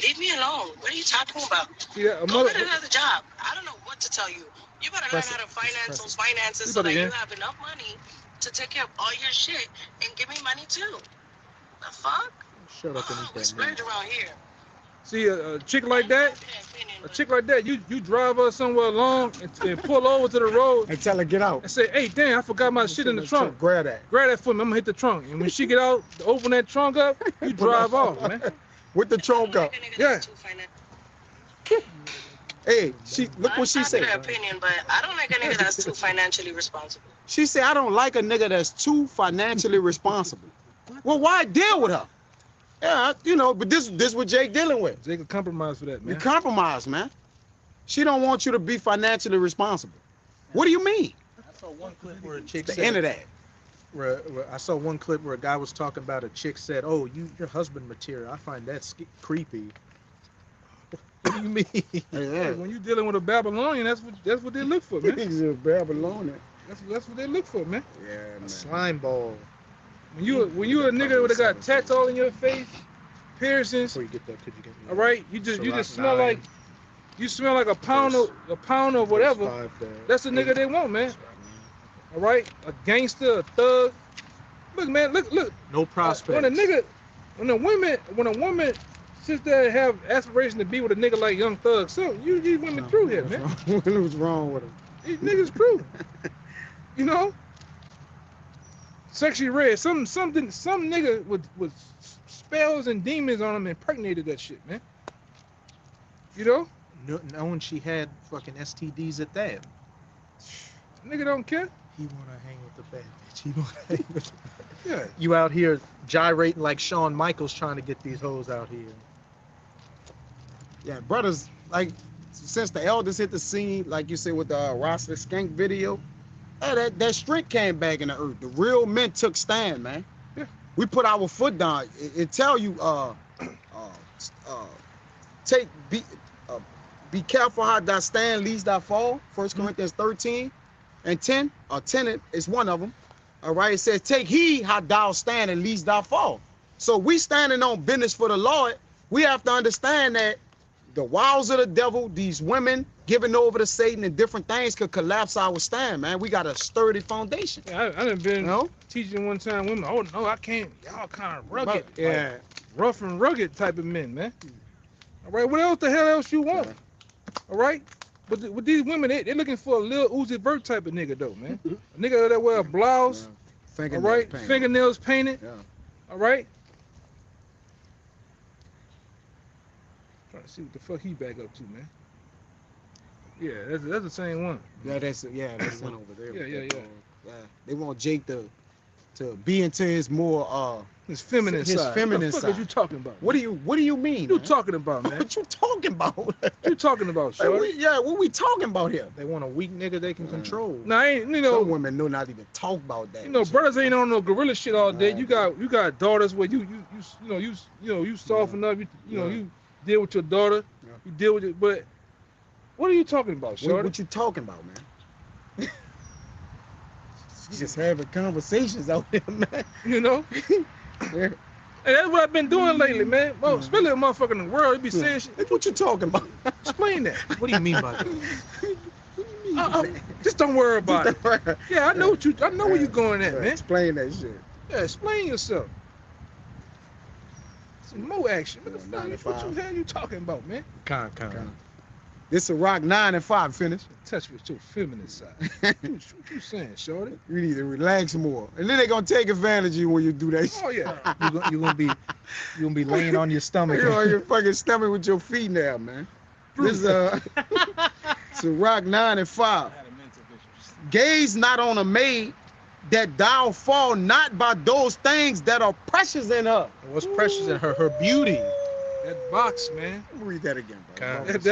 Leave me alone. What are you talking about? Yeah, a Go mother. get another job. I don't know what to tell you. You better learn how to finance those finances so that you have enough money to take care of all your shit and give me money too. The fuck? Shut up and We eat that splurge meat. around here. See a chick like that, you drive her somewhere along and pull over to the road And tell her get out. and say, hey, damn, I forgot my shit in the trunk. Grab that. Grab that for me. I'm gonna hit the trunk. And when she get out, open that trunk up, you drive off, man. With the trunk up. Yeah. Hey, she look what she That's their said. opinion, but I don't like a nigga that's too financially responsible. She said, I don't like a nigga that's too financially responsible. Well, why deal with her? Yeah, you know, but this what Jake dealing with. They can compromise for that, You man. compromise, man. She don't want you to be financially responsible. What do you mean? I saw one clip where a chick The said, end of that. where I saw one clip where a guy was talking about a chick said, "Oh, you're husband material. I find that creepy." What do you mean? Hey, when you dealing with a Babylonian, that's what they look for, man. He's a Babylonian. That's what they look for, man. Yeah, A man. slime ball. When you a nigga that got tats all in your face, piercings, Before you get that, could you get me? all right, you just Ciroc smell 9, like a pound of whatever. That's the nigga they want, man. All right, a gangster, a thug. Look, man, look. No prospect. When a woman sits there and have aspiration to be with a nigga like Young Thug, so these women through here, man. What's wrong with him? These niggas through. You know? Sexually red. Some nigga with spells and demons on him impregnated that shit, man. You know? Knowing she had fucking STDs at that. Nigga don't care. He wanna hang with the bad bitch. He wanna hang with the Yeah. You out here gyrating like Shawn Michaels trying to get these hoes out here. Yeah, brothers, like, since the elders hit the scene, like you said with the Rasta Skank video, that strength came back in the earth. The real men took stand, man. Yeah. We put our foot down. It tell you, be careful how thy stand leads thy fall. 1 Corinthians 13 and 10, or 10 is one of them. All right, it says, take heed how thou stand and leads thy fall. So we standing on business for the Lord. We have to understand that the wiles of the devil, these women giving over to Satan and different things could collapse our stand, man. We got a sturdy foundation. Yeah, I done been You know? teaching one time women, oh no, I can't. Y'all kind of rugged. Yeah. Like, rough and rugged type of men, man. All right, what else the hell else you want? All right? But with these women, they looking for a Lil Uzi Vert type of nigga though, man. A nigga that wear a blouse, all right? Fingernails painted, Yeah. all right? Trying to see what the fuck he back up to, man. Yeah, that's the same one. Yeah, that's one over there. Yeah. They want Jake to be into his more His feminine His side. feminine what the fuck side. are you talking about? what do you mean? What you man? talking about, man? What you talking about? What you talking about, Like, shorty? what we talking about here? They want a weak nigga they can control. Nah, ain't you know? Some women know not even talk about that. You know, brothers ain't on no gorilla shit all day. Right. You got daughters where you soft enough. You deal with your daughter. Yeah. You deal with it. But what are you talking about, shorty? What you talking about, man? Just having conversations out there, man. You know, Yeah. and that's what I've been doing lately, man. Well, especially a motherfucker in the world, they be saying shit. What you talking about? Explain that. What do you mean by that? Just don't worry about it. Yeah, I know where you going at, man. Explain that shit. Yeah, explain yourself. Some more action. What the fuck? 9 to What 5. the hell you talking about, man? Con. This a rock 9 and 5 finish. Touch with your feminine side. What you saying, shorty? You need to relax more, and then they gonna take advantage of you when you do that. Oh yeah. You're gonna be laying on your stomach. You're on your fucking stomach with your feet now, man. This it's a rock 9 and 5. Gaze not on a maid that thou fall not by those things that are precious in her. What's precious in her beauty. That box, man. Read that again, bro. Con. That's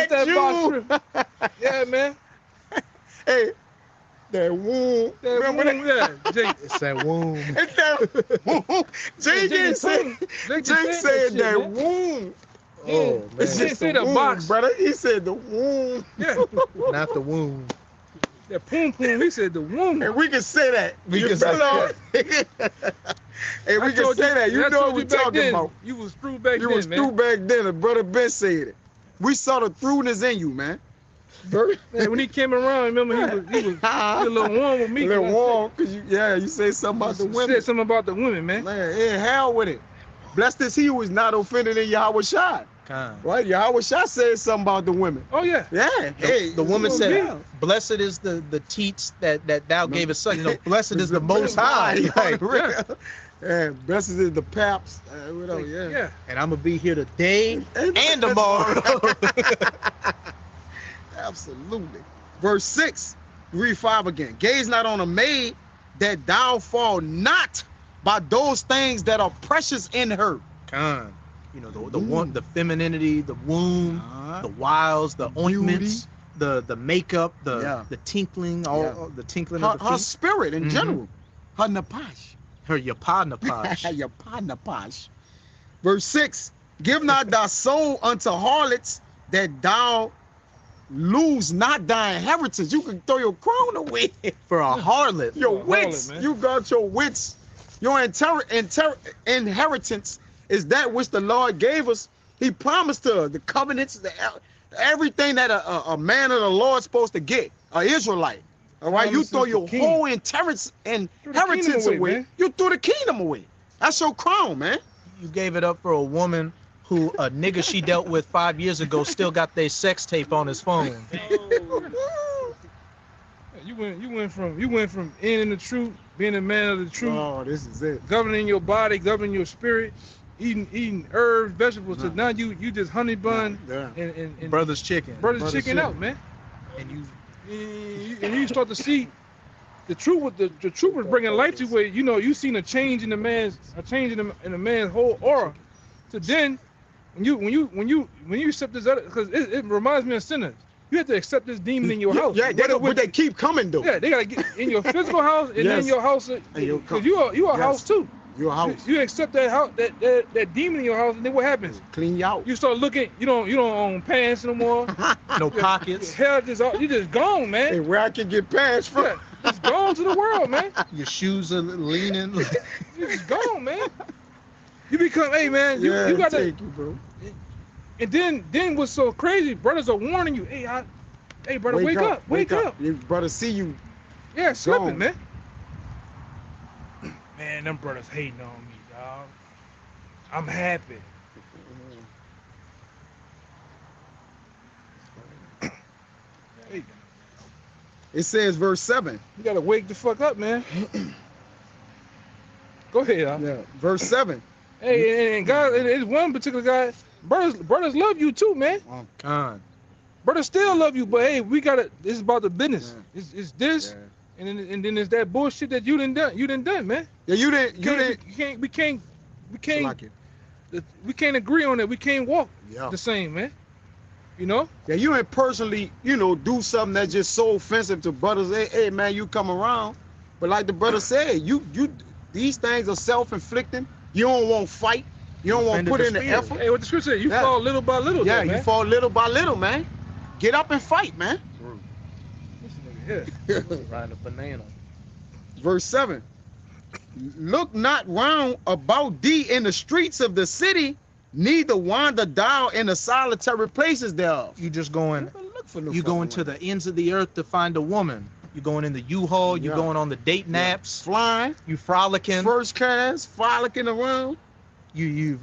that you. box. Yeah, man. Hey, that womb. That Remember woman, yeah. Jake, It's that womb. It's that womb. Jake Jake said said that shit, man. womb. Oh man. It's just- say the womb, box. brother. He said the womb. yeah. Not the womb. That poom poom, he said the womb. And we can say that. We You can say know? And we I can told say that. and You I know told what we're back talking then, about. You was through back You then, was man. through back then. And Brother Ben said it. We saw the throughness in you, man. Man, when he came around, remember he was a little warm with me. A little warm, cause you said something about the women. Said something about the women, man. Man, in hell with it. Blessed is he who is not offended in Yahweh Shai. Con. Right? Yahweh Shai said something about the women. Oh yeah. Yeah. Hey, The woman it's said, gonna "Blessed is the teats that thou No. gavest son." You know, blessed be. is the Most High. Right, Right. Yeah, blessed is the paps. Whatever, yeah. Yeah. And I'm gonna be here today And and tomorrow. Absolutely. Verse 6, read 5 again. Gaze not on a maid that thou fall not by those things that are precious in her. Con. You know, the one, the femininity, the womb, Uh-huh. the wiles, the ointments, the makeup, Yeah. the tinkling, all Yeah. the tinkling Her, of the her feet. spirit in Mhm. general. Her napash. Her yapanapash. Your napash. Verse 6, give not thy soul unto harlots that thou lose not thy inheritance. You can throw your crown away. For a harlot. Your Harlot, wits. man. You got your wits. Your inheritance is that which the Lord gave us. He promised to us the covenants, everything that a man of the Lord is supposed to get, an Israelite. All right, you Promises throw the your king. whole inheritance away, away. man. You threw the kingdom away. That's your crown, man. You gave it up for a woman who a nigga she dealt with 5 years ago still got their sex tape on his phone. You went from in the truth, being a man of the truth, Oh, this is it. governing your body, governing your spirit, eating herbs, vegetables. So now you just honey bun Yeah. and Brother's chicken. brother's chicken chicken. out, man. And you And you start to see the truth. With the truth was bringing life to where you seen a change in the man's whole aura. So then when you accept this other, because it reminds me of sinners. You have to accept this demon in your house. Yeah, but they keep coming though. Yeah, they gotta get in your physical house and Yes. then your house, your because you a yes. house too. Your house. You accept that house, that demon in your house, and then what happens? Clean you out. You start looking. You don't own pants no more. no Your pockets. hair you just gone, man. Hey, where I can get pants from? Yeah, just gone to the world, man. Your shoes are leaning. You just gone, man. You become, hey, man. You got to. take you, bro. And then what's so crazy? Brothers are warning you. Hey, brother, wake up, wake up. Your brother see you. Yeah, slipping, Gone. man. Man, them brothers hating on me, dog. I'm happy. Hey, It says verse 7. you gotta wake the fuck up, man. Go ahead, huh? Yeah. Verse 7. Hey, and guys, and it's one particular guy. Brothers love you too, man. Con. Brothers still love you, but hey, we gotta. This is about the business. Yeah. It's this, and then it's that bullshit that you done done, man. Yeah, you didn't. We can't Like it. we can't agree on it. We can't walk Yeah. the same, man. You know? Yeah, you ain't personally, do something that's just so offensive to brothers. Hey, man, you come around. But like the brother said, these things are self-inflicting. You don't want to fight. You don't want to put in the effort. Hey, what the scripture say? You Yeah. fall little by little. Yeah, though, you man. fall little by little, man. Get up and fight, man. This nigga here. Riding a banana. Verse 7. Look not round about thee in the streets of the city, neither wander thou in the solitary places thereof. You just going. Look for no You going to fucking the ends of the earth to find a woman. You going in the U-Haul. You Yeah. going on the date Yeah. naps. flying, You frolicking. first class, frolicking around. You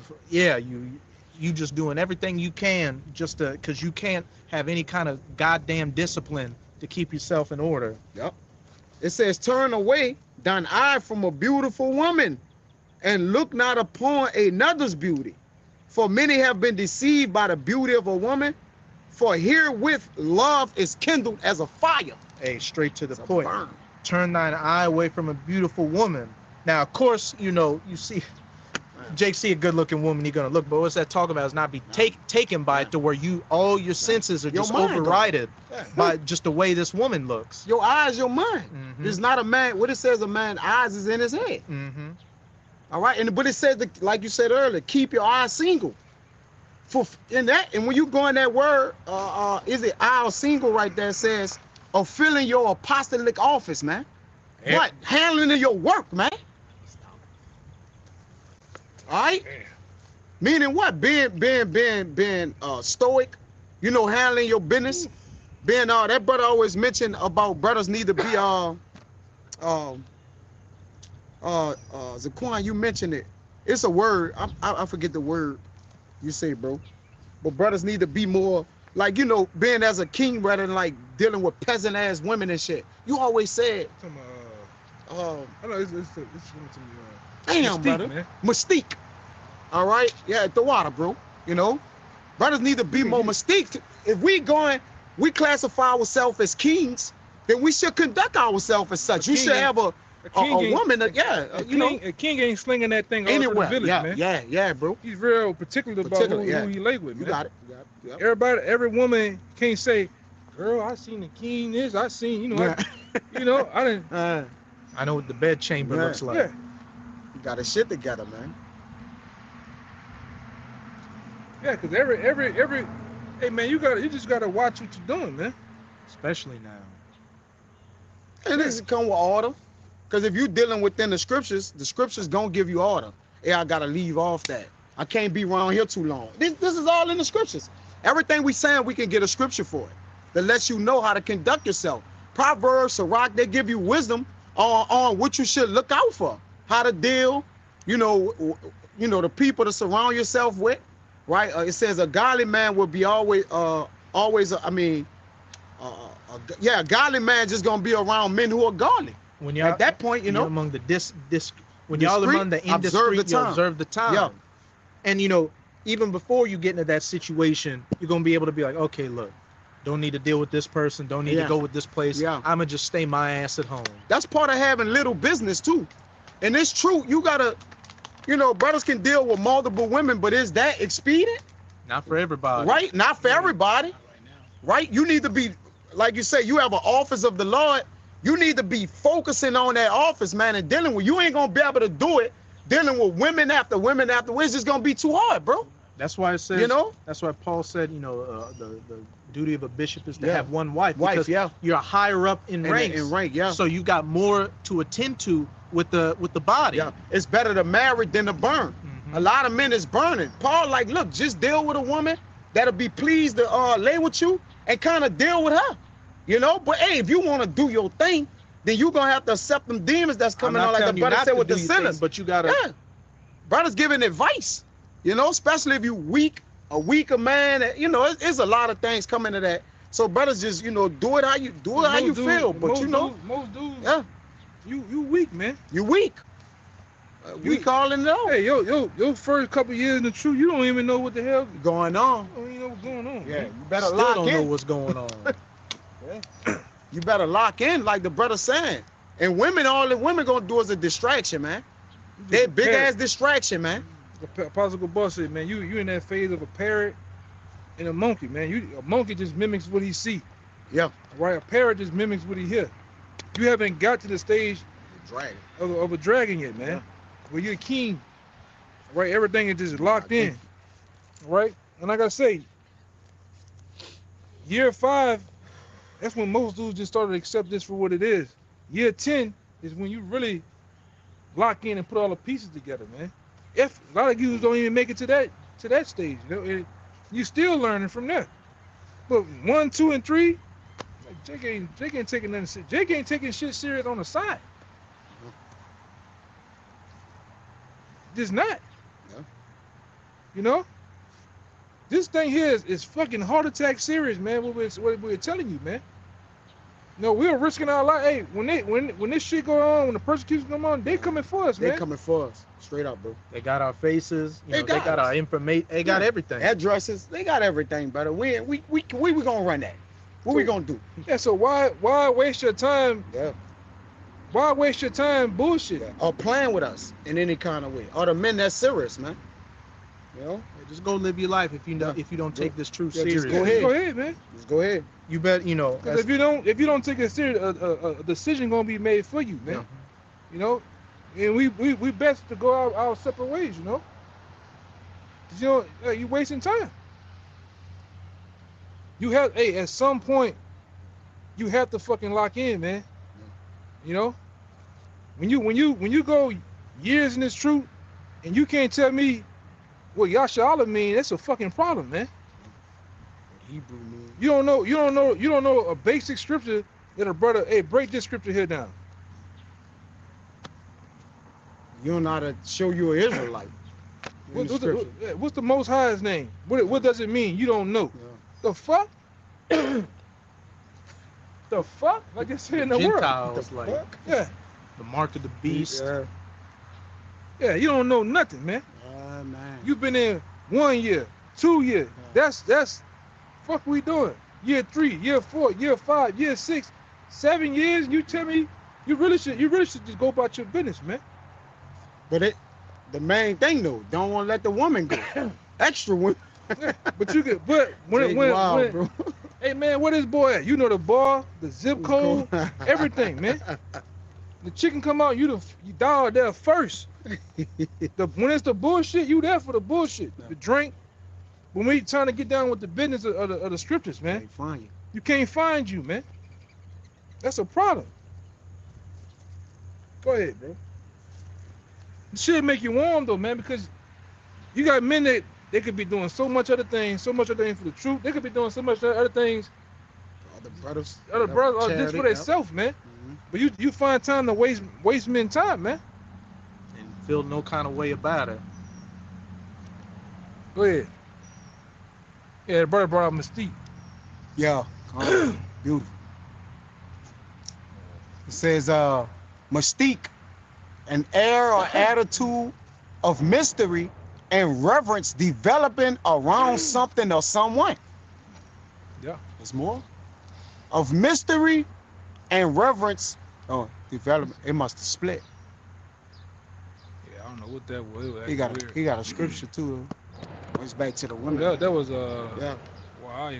just doing everything you can just to, because you can't have any kind of goddamn discipline to keep yourself in order. Yep. It says, turn away thine eye from a beautiful woman, and look not upon another's beauty. For many have been deceived by the beauty of a woman, for herewith love is kindled as a fire. Hey, straight to the It's a point. burn. Turn thine eye away from a beautiful woman. Now, of course, you see Jake see a good-looking woman, he gonna look. But what's that talk about? Is not be taken by it to where all your senses are Your just mind, overridden Yeah. by just the way this woman looks. Your eyes, your mind. Mhm. It's not a man. What it says, a man's eyes is in his head. Mm-hmm. All right, but it says, like you said earlier, keep your eyes single. And when you go in that word, is it eye single right there? It says, of filling your apostolic office, man. Yeah. What? Handling your work, man. All right? Damn. Meaning what? Being stoic, you know, handling your business. Being that brother always mentioned about brothers need to be Zaquan, you mentioned it. It's a word. I forget the word you say, bro. But brothers need to be more like, you know, being as a king rather than like dealing with peasant ass women and shit. You always said, Talking about, I know it's coming to me. damn, Mystique, brother. man. Mystique. All right? Yeah, at the water, bro. You know? Brothers need to be more mystique. If we classify ourselves as kings, then we should conduct ourselves as such. You should have a woman, A king ain't slinging that thing all anywhere. over the village, man. Yeah, bro. He's real particular about who he lay with, man. You got it. Yep. Every woman can't say, girl, I seen the king this, I seen, you know, I didn't. I know what the bed chamber looks like. Yeah. You got his shit together, man. Yeah, because every, hey man, you just gotta watch what you're doing, man. Especially now. And this come with order. Because if you're dealing within the scriptures gonna give you order. Yeah, I gotta leave off that. I can't be around here too long. This is all in the scriptures. Everything we saying, we can get a scripture for it that lets you know how to conduct yourself. Proverbs, Sirach, they give you wisdom on what you should look out for, how to deal, you know, the people to surround yourself with, right? It says a godly man will be a godly man just gonna be around men who are godly. When y'all At that point, you know, among the when y'all among the industry, you observe the time. Yeah. And you know, even before you get into that situation, you're gonna be able to be like, okay, look, don't need to deal with this person, don't need to go with this place. Yeah. I'm gonna just stay my ass at home. That's part of having little business too. And it's true, you gotta, you know, brothers can deal with multiple women, but is that expedient? Not for everybody. Right? Not for everybody. Right? You need to be, like you say, you have an office of the Lord. You need to be focusing on that office, man, and dealing with, you ain't gonna be able to do it dealing with women after women after, it's just gonna be too hard, bro. That's why it says, you know, that's why Paul said, you know, the duty of a bishop is to have one wife. Because yeah. you're higher up in ranks. In rank, yeah. So you got more to attend to with the body. Yeah. It's better to marry than to burn. Mm-hmm. A lot of men is burning. Paul, like, look, just deal with a woman that'll be pleased to lay with you and kind of deal with her. You know, but hey, if you want to do your thing, then you're gonna have to accept them demons that's coming on, like the brother said with the sinners. But you gotta brothers giving advice, you know, especially if you a weaker man, you know, it's a lot of things coming to that. So brothers just, you know, do it how you feel. But you know, most dudes, you weak, man. You weak. We calling it out. Hey, your first couple years in the truth, you don't even know what the hell going on. You don't even know what's going on. Yeah, man. you better Still lock don't in. know what's going on. You better lock in, like the brother saying. And women, all the women gonna do is a distraction, man. They big ass distraction, man. Apostle Boss said, man, you in that phase of a parrot and a monkey, man. A monkey just mimics what he see. Yeah. Right? A parrot just mimics what he hear. You haven't got to the stage of a dragon yet, man. Yeah. Where you're a king. Right? Everything is just locked in. Right? And like I say, year 5, that's when most dudes just started to accept this for what it is. Year 10 is when you really lock in and put all the pieces together, man. If a lot of dudes don't even make it to that stage, you know, you still learning from that. But 1, 2, and 3, like Jake ain't taking nothing. Jake ain't taking shit serious on the side. Just not. Yeah. You know, this thing here is fucking heart attack serious, man. What we're telling you, man. No, we're risking our life. Hey, when this shit go on, when the persecution come on, they coming for us, man. They coming for us, straight up, bro. They got our faces. They got our information. They got everything. Addresses. They got everything, brother. We gonna run that. What we gonna do? Yeah. So why waste your time? Yeah. Why waste your time bullshit? Yeah. Or playing with us in any kind of way? Or the men that's serious, man. You know. Just go live your life if you don't take this truth seriously. Just go ahead. Go ahead, man. Just go ahead. You bet. You know. If you don't take it serious, a decision gonna be made for you, man. Yeah. You know, and we best to go our separate ways. You know. You know, you wasting time. You have at some point, you have to fucking lock in, man. You know, when you go years in this truth, and you can't tell me what Yasha mean, that's a fucking problem, man. Hebrew mean. You don't know a basic scripture that a brother, hey, break this scripture here down. You don't know how to show you an Israelite. What's the Most High's name? What does it mean? You don't know. Yeah. The fuck? The fuck? Like I said in the world. Gentiles, The like fuck? Yeah. the mark of the beast. Yeah. Yeah, you don't know nothing, man. Man. You've been in 1 year, 2 years. That's fuck we doing. Year 3, year 4, year 5, year 6, 7 years. You tell me you really should just go about your business, man. But the main thing though, don't want to let the woman go. Extra women. Yeah, but you get when Bro. hey man, where this boy at? You know the bar, the zip code, everything, man. The chicken come out, you dial there first. When it's the bullshit, you there for the bullshit. The drink. When we trying to get down with the business of the scriptures, man, Can't find you. you can't find you, man. That's a problem. Go ahead, bro. It should make you warm though, man, because you got men that they could be doing so much other things for the truth. They could be doing so much other things, Other brothers. just for themselves, man. Mhm. But you find time to waste men time, man. And feel no kind of way about it. Go ahead. Yeah, the brother brought up Mystique. Yeah. Beautiful. It says, mystique, an air or attitude of mystery and reverence developing around something or someone. Yeah. There's more. Of mystery and reverence. Oh, development. It must have split. Yeah, I don't know what that was. He got a scripture too. It's back to the women. That was Yeah. Wow.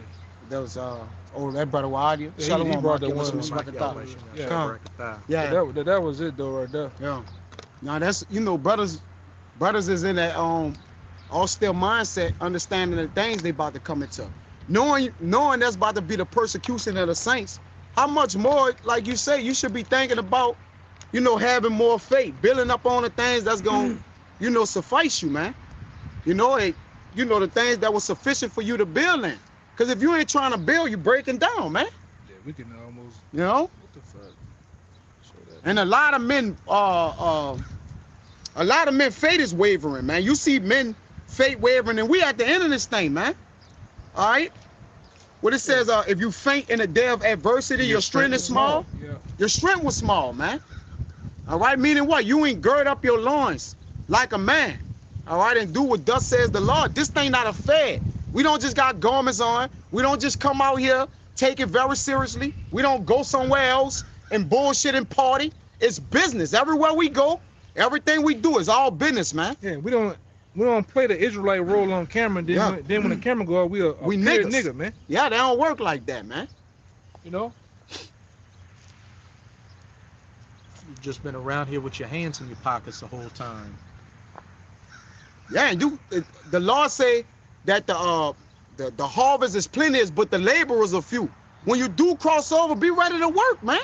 That was that brother Wadia. Yeah, he brought that one. Come. Yeah. That was it though, right there. Yeah. Now that's brothers is in that austere mindset, understanding the things they about to come into. Knowing that's about to be the persecution of the saints. How much more, like you say, you should be thinking about, having more faith, building up on the things that's gonna, suffice you, man. The things that was sufficient for you to build in. Because if you ain't trying to build, you breaking down, man. Yeah, we can almost. What the fuck? Show that. And a lot of men faith is wavering, man. You see men faith wavering, and we at the end of this thing, man. All right. What it says, if you faint in a day of adversity, your strength is small. Yeah. Your strength was small, man. All right, meaning what? You ain't gird up your loins like a man. All right, and do what thus says the Lord. This thing not a fad. We don't just got garments on. We don't just come out here, take it very seriously. We don't go somewhere else and bullshit and party. It's business. Everywhere we go, everything we do is all business, man. Yeah, we don't play the Israelite role on camera. Then when the camera go out, we niggas. nigga, man. Yeah, they don't work like that, man. You know? You've just been around here with your hands in your pockets the whole time. Yeah, and the Lord say that the harvest is plenteous, but the laborers are few. When you do cross over, be ready to work, man.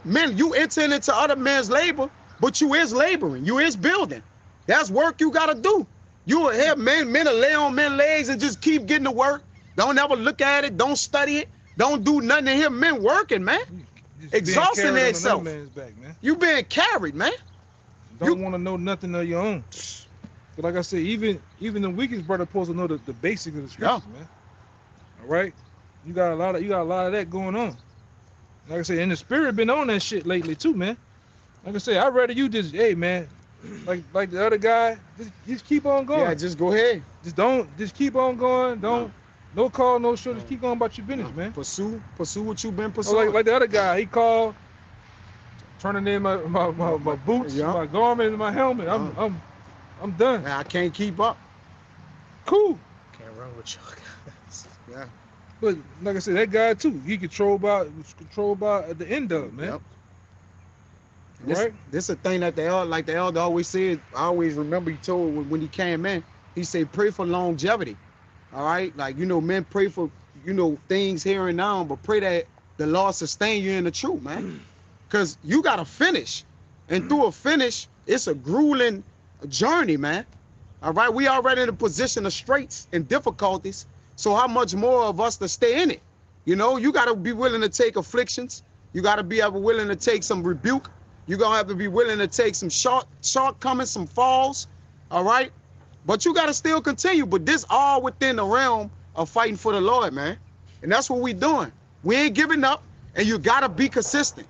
Men, you entering into other men's labor, but you is laboring, you is building. That's work you gotta do. You will have men to lay on men's legs and just keep getting to work. Don't ever look at it, don't study it, don't do nothing to hear men working, man. Exhausting themselves. You being carried, man. Don't want to know nothing of your own. But like I said, even the weakest brother supposed to know the basics of the scriptures, man. All right, you got a lot of that going on. Like I said, and the spirit been on that shit lately too, man. Like I said, I'd rather you just, hey man, like the other guy, just keep on going. Yeah, just go ahead. Just keep on going. No call, no show. Just keep going about your business, man. Pursue what you've been pursuing. Like the other guy, he called, turning in my boots, my garment, and my helmet. I'm done. Man, I can't keep up. Cool. Can't run with y'all guys. Yeah. But like I said, that guy too, he controlled by at the end of it, man. Yep. Right? This a thing that the elder always said. I always remember he told when he came in, he said pray for longevity. All right, men pray for things here and now, but pray that the Lord sustain you in the truth, man. Because you got to finish. And through a finish, it's a grueling journey, man. All right, we already in a position of straits and difficulties. So how much more of us to stay in it? You know, you got to be willing to take afflictions. You got to be willing to take some rebuke. You're going to have to be willing to take some shortcomings, some falls. All right. But you got to still continue. But this all within the realm of fighting for the Lord, man. And that's what we doing. We ain't giving up. And you got to be consistent.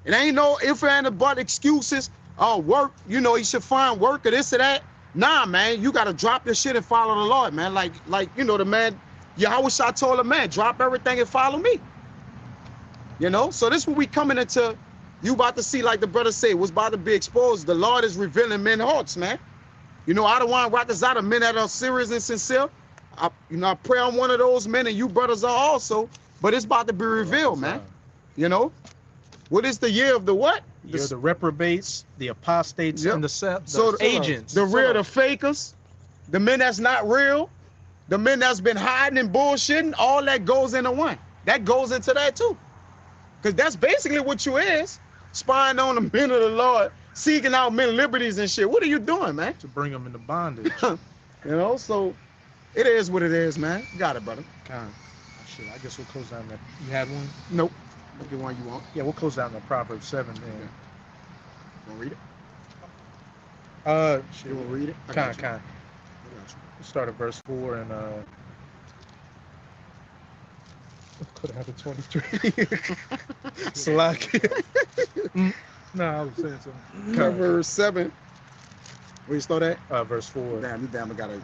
It ain't no if and but excuses. Oh, work. You know, you should find work or this or that. Nah, man. You got to drop your shit and follow the Lord, man. Like you know, the man. Yeah, I wish I told a man, drop everything and follow me. You know, so this is what we coming into. You about to see, like the brother said, what's about to be exposed. The Lord is revealing men's hearts, man. You know, I don't want to rock this out of men that are serious and sincere. I pray I'm one of those men, and you brothers are also. But it's about to be revealed, man. You know, what is the year of the what? You're the reprobates, the apostates, Yep. and the agents. The real, the fakers, the men that's not real, the men that's been hiding and bullshitting. All that goes into one. That goes into that too, because that's basically what you is. Spying on the men of the Lord, seeking out men liberties and shit. What are you doing, man? To bring them into bondage. You know, so it is what it is, man. You got it, brother. God. Shit, I guess we'll close down that. You had one? Nope. Look at one you want. Yeah, we'll close down the Proverbs 7 then. Okay. Want to read it? Shit. You want to read it? I Kind. got you. I got you. We'll start at verse 4 and could have had a 23. Slack. No, I was saying something. Proverbs 7. Where you start at? Verse 4. Damn, I gotta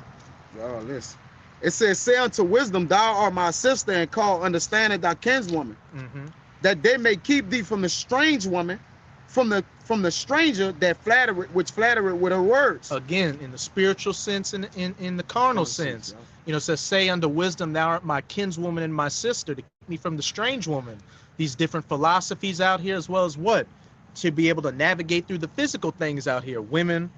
draw all this. It says, say unto wisdom, thou art my sister, and call understanding thy kinswoman, that they may keep thee from the strange woman, from the stranger that flattereth with her words. Again, in the spiritual sense and in the carnal sense. Yeah. You know, it says, say unto wisdom, thou art my kinswoman and my sister, to keep me from the strange woman. These different philosophies out here, as well as what? To be able to navigate through the physical things out here. Women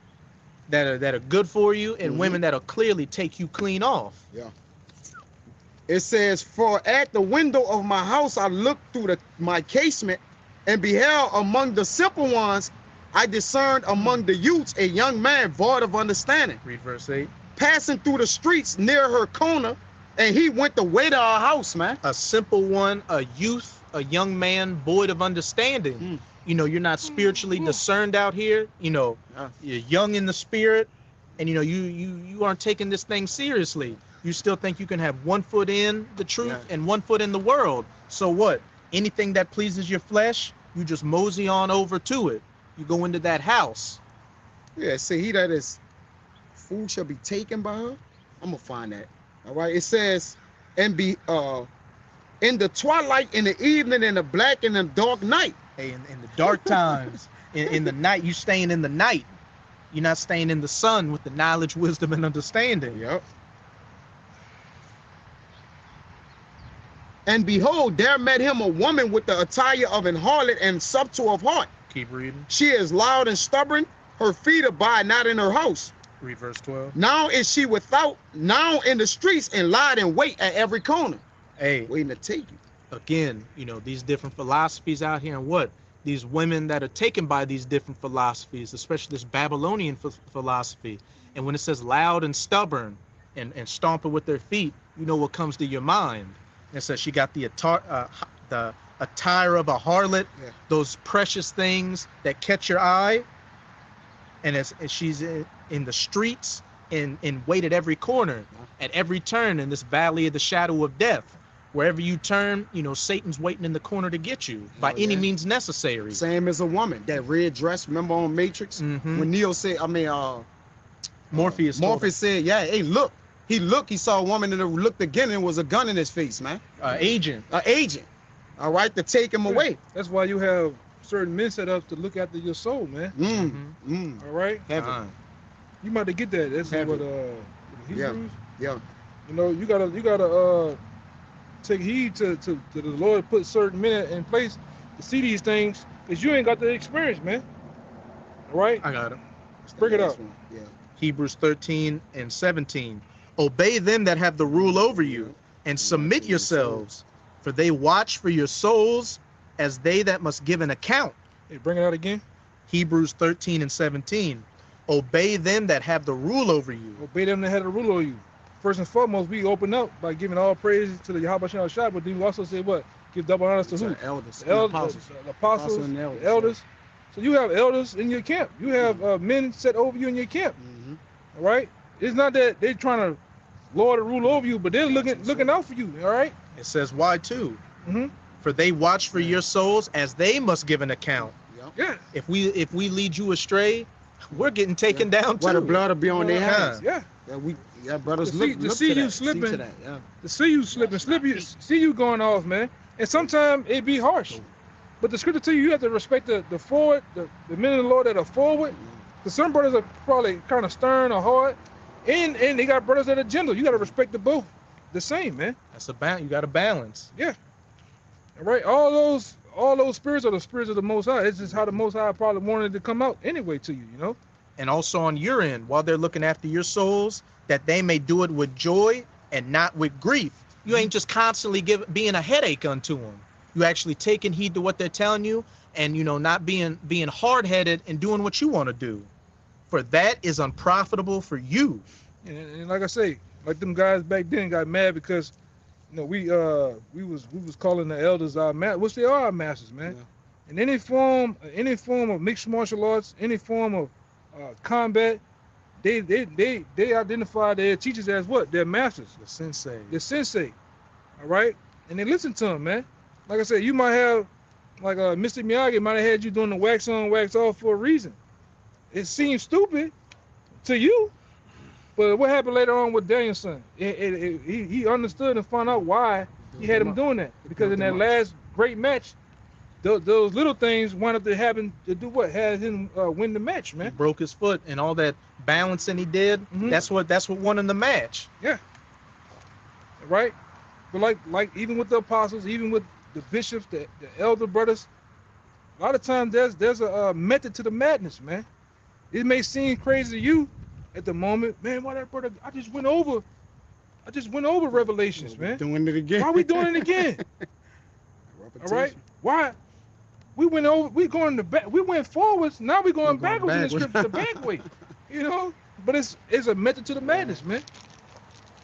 that are good for you, and women that'll clearly take you clean off. Yeah. It says, for at the window of my house I looked through my casement, and beheld among the simple ones, I discerned among the youths a young man void of understanding, Read verse 8. passing through the streets near her corner, and he went the way to our house, man. A simple one, a youth, a young man void of understanding. You know, you're not spiritually discerned out here. You know, you're young in the spirit, and you know, you aren't taking this thing seriously. You still think you can have one foot in the truth and one foot in the world. So what? Anything that pleases your flesh, you just mosey on over to it. You go into that house. Yeah, see, he that is food shall be taken by her. I'm gonna find that. All right. It says, and be in the twilight, in the evening, in the black and the dark night. Hey, in the dark times, in the night, you staying in the night. You're not staying in the sun with the knowledge, wisdom, and understanding. Yep. And behold, there met him a woman with the attire of an harlot and subtle of heart. Keep reading. She is loud and stubborn. Her feet abide not in her house. Read verse 12. Now is she without, now in the streets, and lied in wait at every corner, Hey, waiting to take you. again, you know, these different philosophies out here, and what? These women that are taken by these different philosophies, especially this Babylonian philosophy. And when it says loud and stubborn and stomping with their feet, you know what comes to your mind. And it says she got the attire of a harlot, those precious things that catch your eye. And as she's in the streets and wait at every corner, at every turn in this valley of the shadow of death. Wherever you turn, you know, Satan's waiting in the corner to get you by any means necessary. Same as a woman, that red dress, remember on Matrix? When Neo said, Morpheus said, yeah, hey, look. He saw a woman and looked again and was a gun in his face, man. Agent. An agent. All right, to take him away. That's why you have certain men set up to look after your soul, man. All right? Heaven. You might get that. That's Heaven. what Hebrews. Yeah. You know, you gotta take heed to the Lord put certain men in place to see these things, because you ain't got the experience, man. All right? I got it. Bring it up. Yeah. Hebrews 13 and 17. Obey them that have the rule over you, and submit yourselves, For they watch for your souls as they that must give an account. Hey, bring it out again. Hebrews 13 and 17. Obey them that have the rule over you. Obey them that had a rule over you. First and foremost, we open up by giving all praise to the Yahweh Shem Shai, but then we also say what? Give double honors to who? The elders, The apostles. the apostles, and the elders, elders. So you have elders in your camp. You have men set over you in your camp. Mhm. All right. It's not that they're trying to lord and rule over you, but they're looking out for you. All right. It says, why too? Mm-hmm. For they watch for your souls as they must give an account. Yep. Yeah. If we lead you astray, we're getting taken down too. Where the blood will be on their hands. Yeah. Yeah, brothers, To look see to you that. slipping. See to that. Yeah. To see you slipping, see you going off, man. And sometimes it be harsh. But the scripture tell you have to respect the forward, the men of the Lord that are forward. Because some brothers are probably kind of stern or hard. And they got brothers that are gentle. You got to respect the both the same, man. That's you got to balance. Yeah. All right. All those spirits are the spirits of the Most High. It's just how the Most High probably wanted to come out anyway to you, you know? And also on your end, while they're looking after your souls, that they may do it with joy and not with grief. You ain't just constantly being a headache unto them. You actually taking heed to what they're telling you, and not being hard-headed and doing what you want to do. For that is unprofitable for you. And like I say, like them guys back then got mad because we was calling the elders our masters, which they are our masters, man. Yeah. In any form of mixed martial arts, any form of combat, they identify their teachers as what? Their masters. The sensei. The sensei. All right? And they listen to them, man. Like I said, you might have, like Mr. Miyagi might have had you doing the wax on, wax off for a reason. It seems stupid to you, but what happened later on with Danielson? He understood and found out why he had him doing that. Because in that last great match, those little things wound up to happen to do what? Had him win the match, man. He broke his foot and all that balancing he did. Mm-hmm. That's what won in the match. Yeah. Right? But like even with the apostles, even with the bishops, the elder brothers, a lot of times there's a method to the madness, man. It may seem crazy to you at the moment, man. Why that brother? I just went over Revelations, man. Doing it again. Why are we doing it again? All right. Why? We went over. We going the back. We went forwards. Now we going backwards in the scripture, the back way. But it's a method to the madness, man.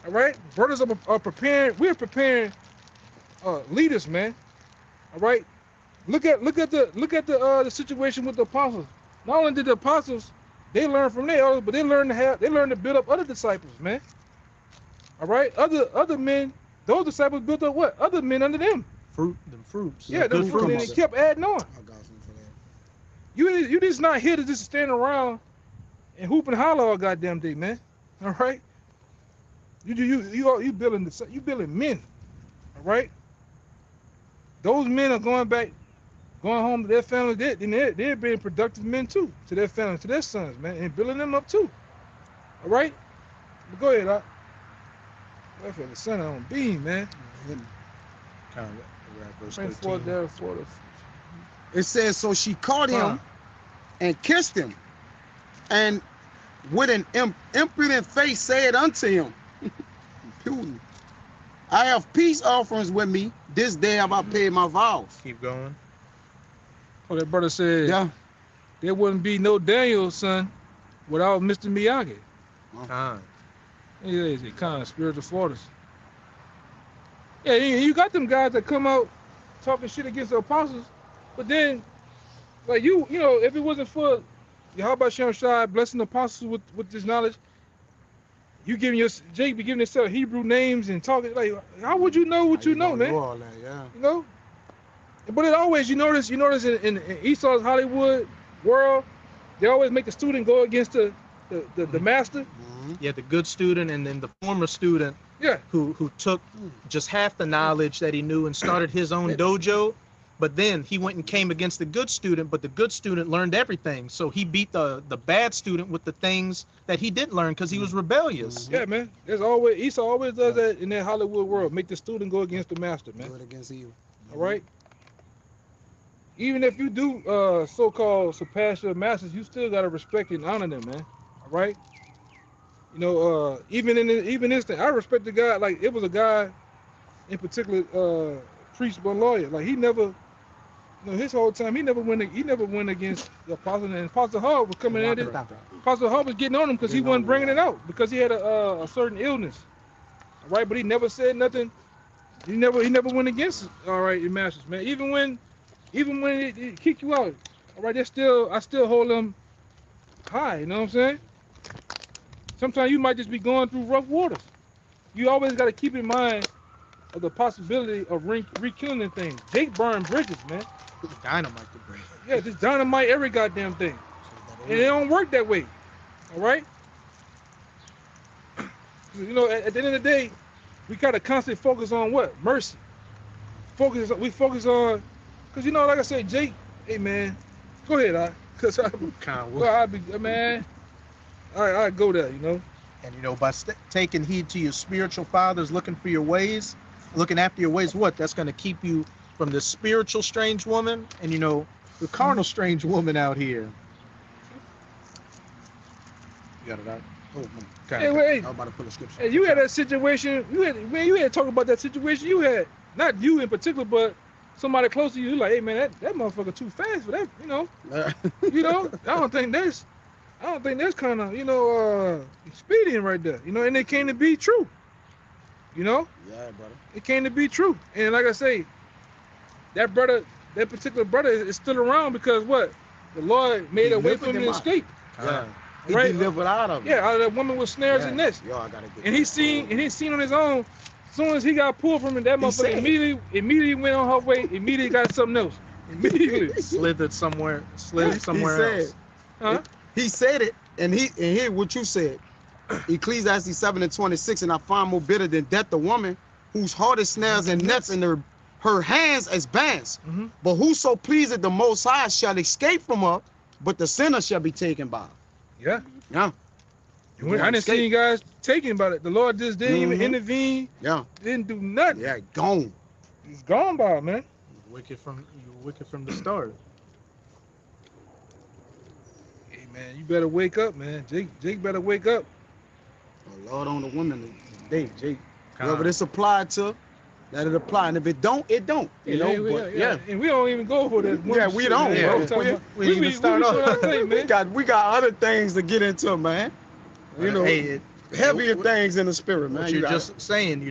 All right. Brothers are preparing. We're preparing leaders, man. All right. Look at the situation with the apostles. Not only did the apostles they learn from their elders, but they learn to build up other disciples, man. All right. Other men, those disciples built up what? Other men under them. Fruits. Yeah, good fruits. And they kept adding on. You just not here to just stand around and hoop and holler all goddamn day, man. All right. You building men. All right. Those men are going home to their families. They're being productive men too, to their families, to their sons, man, and building them up too. All right. But go ahead, I feel the sun on beam, man. Verse Bring 13. forth therefore It says, so she caught him and kissed him, and with an impudent face said unto him, Putin, I have peace offerings with me. This day have I paid my vows. Keep going. Oh, that brother said, Yeah. there wouldn't be no Daniel, son, without Mr. Miyagi. He's a kind of spiritual fortress. Yeah, you got them guys that come out talking shit against the apostles, but then, like if it wasn't for Yahweh Shem Shai blessing the apostles with this knowledge, you giving Jake be giving yourself Hebrew names and talking like, how would you know what you know, man? All that, yeah. But it always, you notice in Esau's Hollywood world, they always make the student go against the master. Mm-hmm. Yeah, the good student and then the former student. Yeah. Who took just half the knowledge that he knew and started his own dojo, but then he went and came against the good student, but the good student learned everything. So he beat the bad student with the things that he didn't learn because he was rebellious. Yeah, man. There's always Esau always does that in that Hollywood world. Make the student go against the master, man. Do it against you. All right. Even if you do so-called surpass your masters, you still gotta respect and honor them, man. All right. Even this thing, I respect the guy. Like it was a guy in particular, priest but lawyer. Like he never, his whole time he never went against the apostle. And Apostle Hub was coming at it. Apostle Hub was getting on him because he wasn't bringing it out because he had a certain illness, right? But he never said nothing. He never went against it. All right, your masters, man. Even when it kick you out, all right, I still hold them high. You know what I'm saying? Sometimes you might just be going through rough waters. You always got to keep in mind of the possibility of rekindling things. Jake burned bridges, man. Dynamite to bring. Yeah, just dynamite every goddamn thing. And it don't work that way. All right? At the end of the day, we gotta constantly focus on what? Mercy. We focus on, because like I said, Jake, hey man, go ahead, because I go there, And by taking heed to your spiritual fathers, looking for your ways, looking after your ways, that's going to keep you from the spiritual strange woman and the carnal strange woman out here. You got it out. Oh, hey, wait. I was about to put a scripture. Hey, you had that situation. You had to talk about that situation. You had, not you in particular, but somebody close to you. You're like, hey man, that motherfucker too fast for that. I don't think that's kind of expedient right there. And it came to be true. Yeah, brother. It came to be true. And like I say, that particular brother is still around because what? The Lord made a way for him to escape. Yeah. He Right? delivered out of it. Yeah, out of that woman with snares and nets. Yo, I gotta get And he seen on his own. As soon as he got pulled from it, that motherfucker immediately went on her way. Immediately got something else. Immediately Slithered somewhere else. Huh? He said it, and hear what you said. Ecclesiastes 7:26, and I find more bitter than death the woman whose heart is snares and nets, and her hands as bands. Mm-hmm. But whoso pleaseth the Most High shall escape from her, but the sinner shall be taken by her. Yeah. Yeah. I didn't see you guys taking about it. The Lord just didn't even intervene. Yeah. Didn't do nothing. Yeah, gone. He's gone by, man. You wicked from the start. Hey man, you better wake up, man. Jake better wake up. Oh, Lord on the women today, Jake. Whoever this applied to, let it apply. And if it don't, it don't. Yeah. And we don't even go for that. Yeah, we don't. Man. We even start off. We got other things to get into, man. Heavier things in the spirit, man. What you're just saying,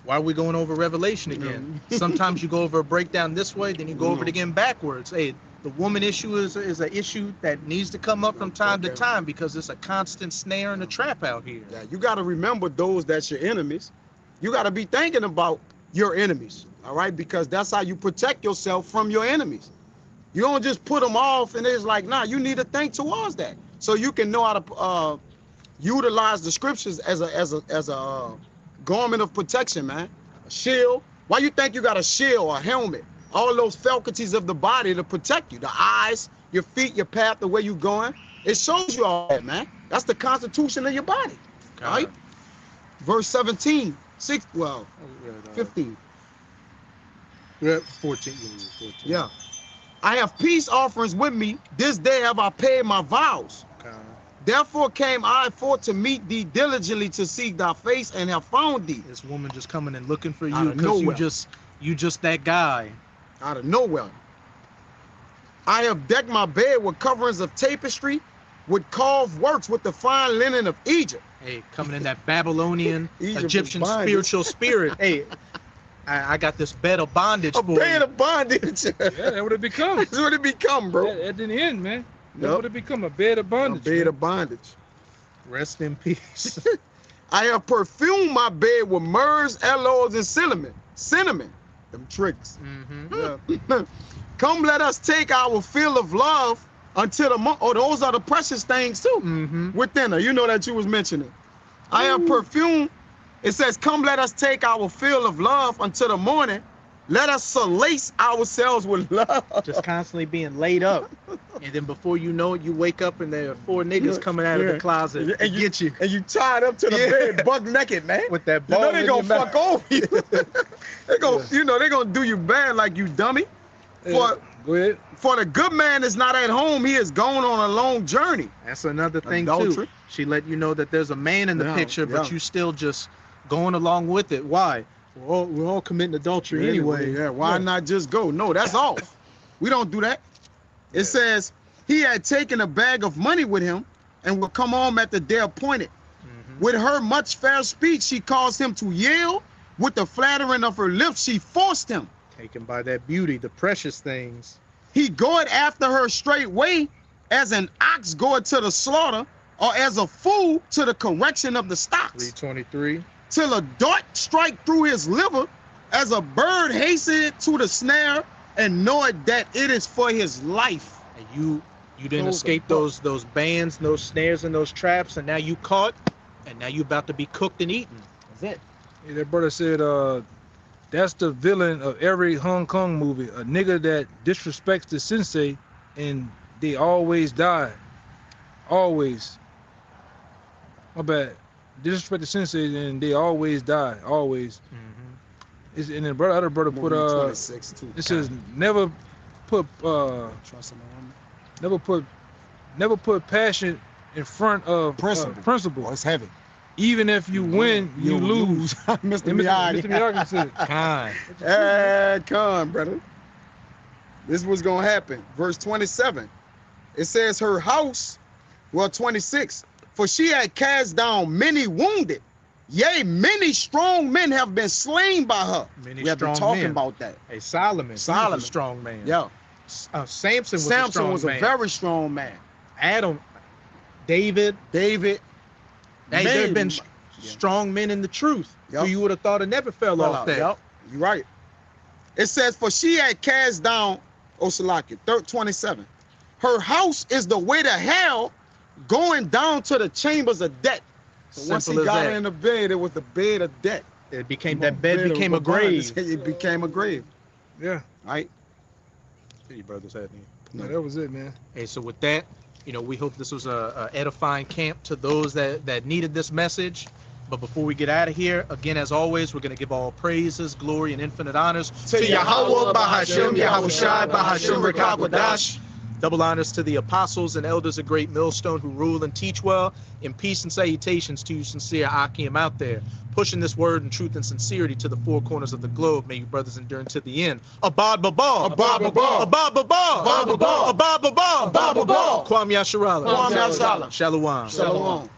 why are we going over Revelation again? Sometimes you go over a breakdown this way, then you go over it again backwards. Hey, the woman issue is an issue that needs to come up from time to time because it's a constant snare and a trap out here. Yeah, you got to remember those that's your enemies. You got to be thinking about your enemies, all right? Because that's how you protect yourself from your enemies. You don't just put them off and it's like, nah, you need to think towards that. So you can know how to utilize the scriptures as a garment of protection, man. A shield. Why you think you got a shield, a helmet, all those faculties of the body to protect you? The eyes, your feet, your path, the way you going. It shows you all that, man. That's the constitution of your body, right? Verse 17. 15. Yeah, 14. Yeah. I have peace offerings with me. This day have I paid my vows. Okay. Therefore came I forth to meet thee diligently to seek thy face and have found thee. This woman just coming and looking for Out you of because nowhere. you just that guy. Out of nowhere. I have decked my bed with coverings of tapestry, with carved works, with the fine linen of Egypt. Hey, coming in that Babylonian, Egypt Egyptian was bondage. spiritual spirit. Hey, I got this bed of bondage A for bed you. of bondage. Yeah, that would have become. That's what it become, bro. That didn't end, man. That Yep. would have become a bed of A bondage. bed of bondage. Rest in peace. I have perfumed my bed with myrrhs, aloes, and cinnamon. Them tricks. Mm-hmm. Yeah. Come, let us take our fill of love until the month. Oh, those are the precious things too. Mm-hmm. Within her, you know that you was mentioning. I have perfumed. It says, come, let us take our fill of love until the morning. Let us solace ourselves with love. Just constantly being laid up. And then before you know it, you wake up and there are 4 niggas coming out of the closet to And get you. And you tied up to the bed, buck naked, man. With that You ball know they in gonna your fuck mouth. over you. They gonna, they gonna do you bad like you dummy. Go ahead. For the good man is not at home, he is gone on a long journey. That's another thing Adultery. too. She let you know that there's a man in the Yeah, picture, but yeah. you still just going along with it. Why? We're all committing adultery anyway. Yeah, why not just go? No, that's off. We don't do that. It says he had taken a bag of money with him and would come home at the day appointed. With her much fair speech, she caused him to yield. With the flattering of her lips, she forced him. Taken by that beauty, the precious things. He goeth after her straightway, as an ox goeth to the slaughter, or as a fool to the correction of the stocks. 323. Till a dart strike through his liver, as a bird hasteneth to the snare, and knoweth that it is for his life. And you didn't escape those bands, those snares, and those traps, and now you caught, and now you about to be cooked and eaten. That's it. Yeah, that brother said, that's the villain of every Hong Kong movie. A nigga that disrespects the sensei, and they always die. Always. My bad. Disrespect the sensei, and they always die. Always. And then other brother put 26 too. it says never put Trust in the woman. never put passion in front of principle. Oh, it's heavy. Even if you win, you lose. Mr. Mr. Miyagi. Miyagi said, Kind. Come on, brother. This was gonna happen. Verse 27. It says her house, well, 26. For she had cast down many wounded. Yea, many strong men have been slain by her. Many We have been strong talking men. about that. Hey, Solomon. Solomon. He was a strong man. Yeah. Samson was a Samson strong was man. a very strong man. Adam, David. David. Hey, there have been strong men in the truth. Yep. Who you would have thought it never fell off that. Yep. You're right. It says, for she had cast down, Salaki, 27. Her house is the way to hell, going down to the chambers of death. So once he Simple as got that. in the bed, it was the bed of death. It became that bed became a of grave. bondage. It became a grave. yeah, Right? City brothers had me. no, that was it, man. Hey, so with that, we hope this was a edifying camp to those that needed this message. But before we get out of here, again, as always, we're going to give all praises, glory, and infinite honors To Yahweh, Bahashem, Yahushai, Bahashem, Rekakwadash. Double honors to the apostles and elders of Great Millstone who rule and teach well. In peace and salutations to you sincere Akim out there, pushing this word in truth and sincerity to the four corners of the globe. May you brothers endure unto the end. Abad Babal. Abad Babal. Abad Babal. Abad Babal. Abad Babal. Abad Babal. Kwam Yasharala. Kwam Yasharala. Shalom. Shalom.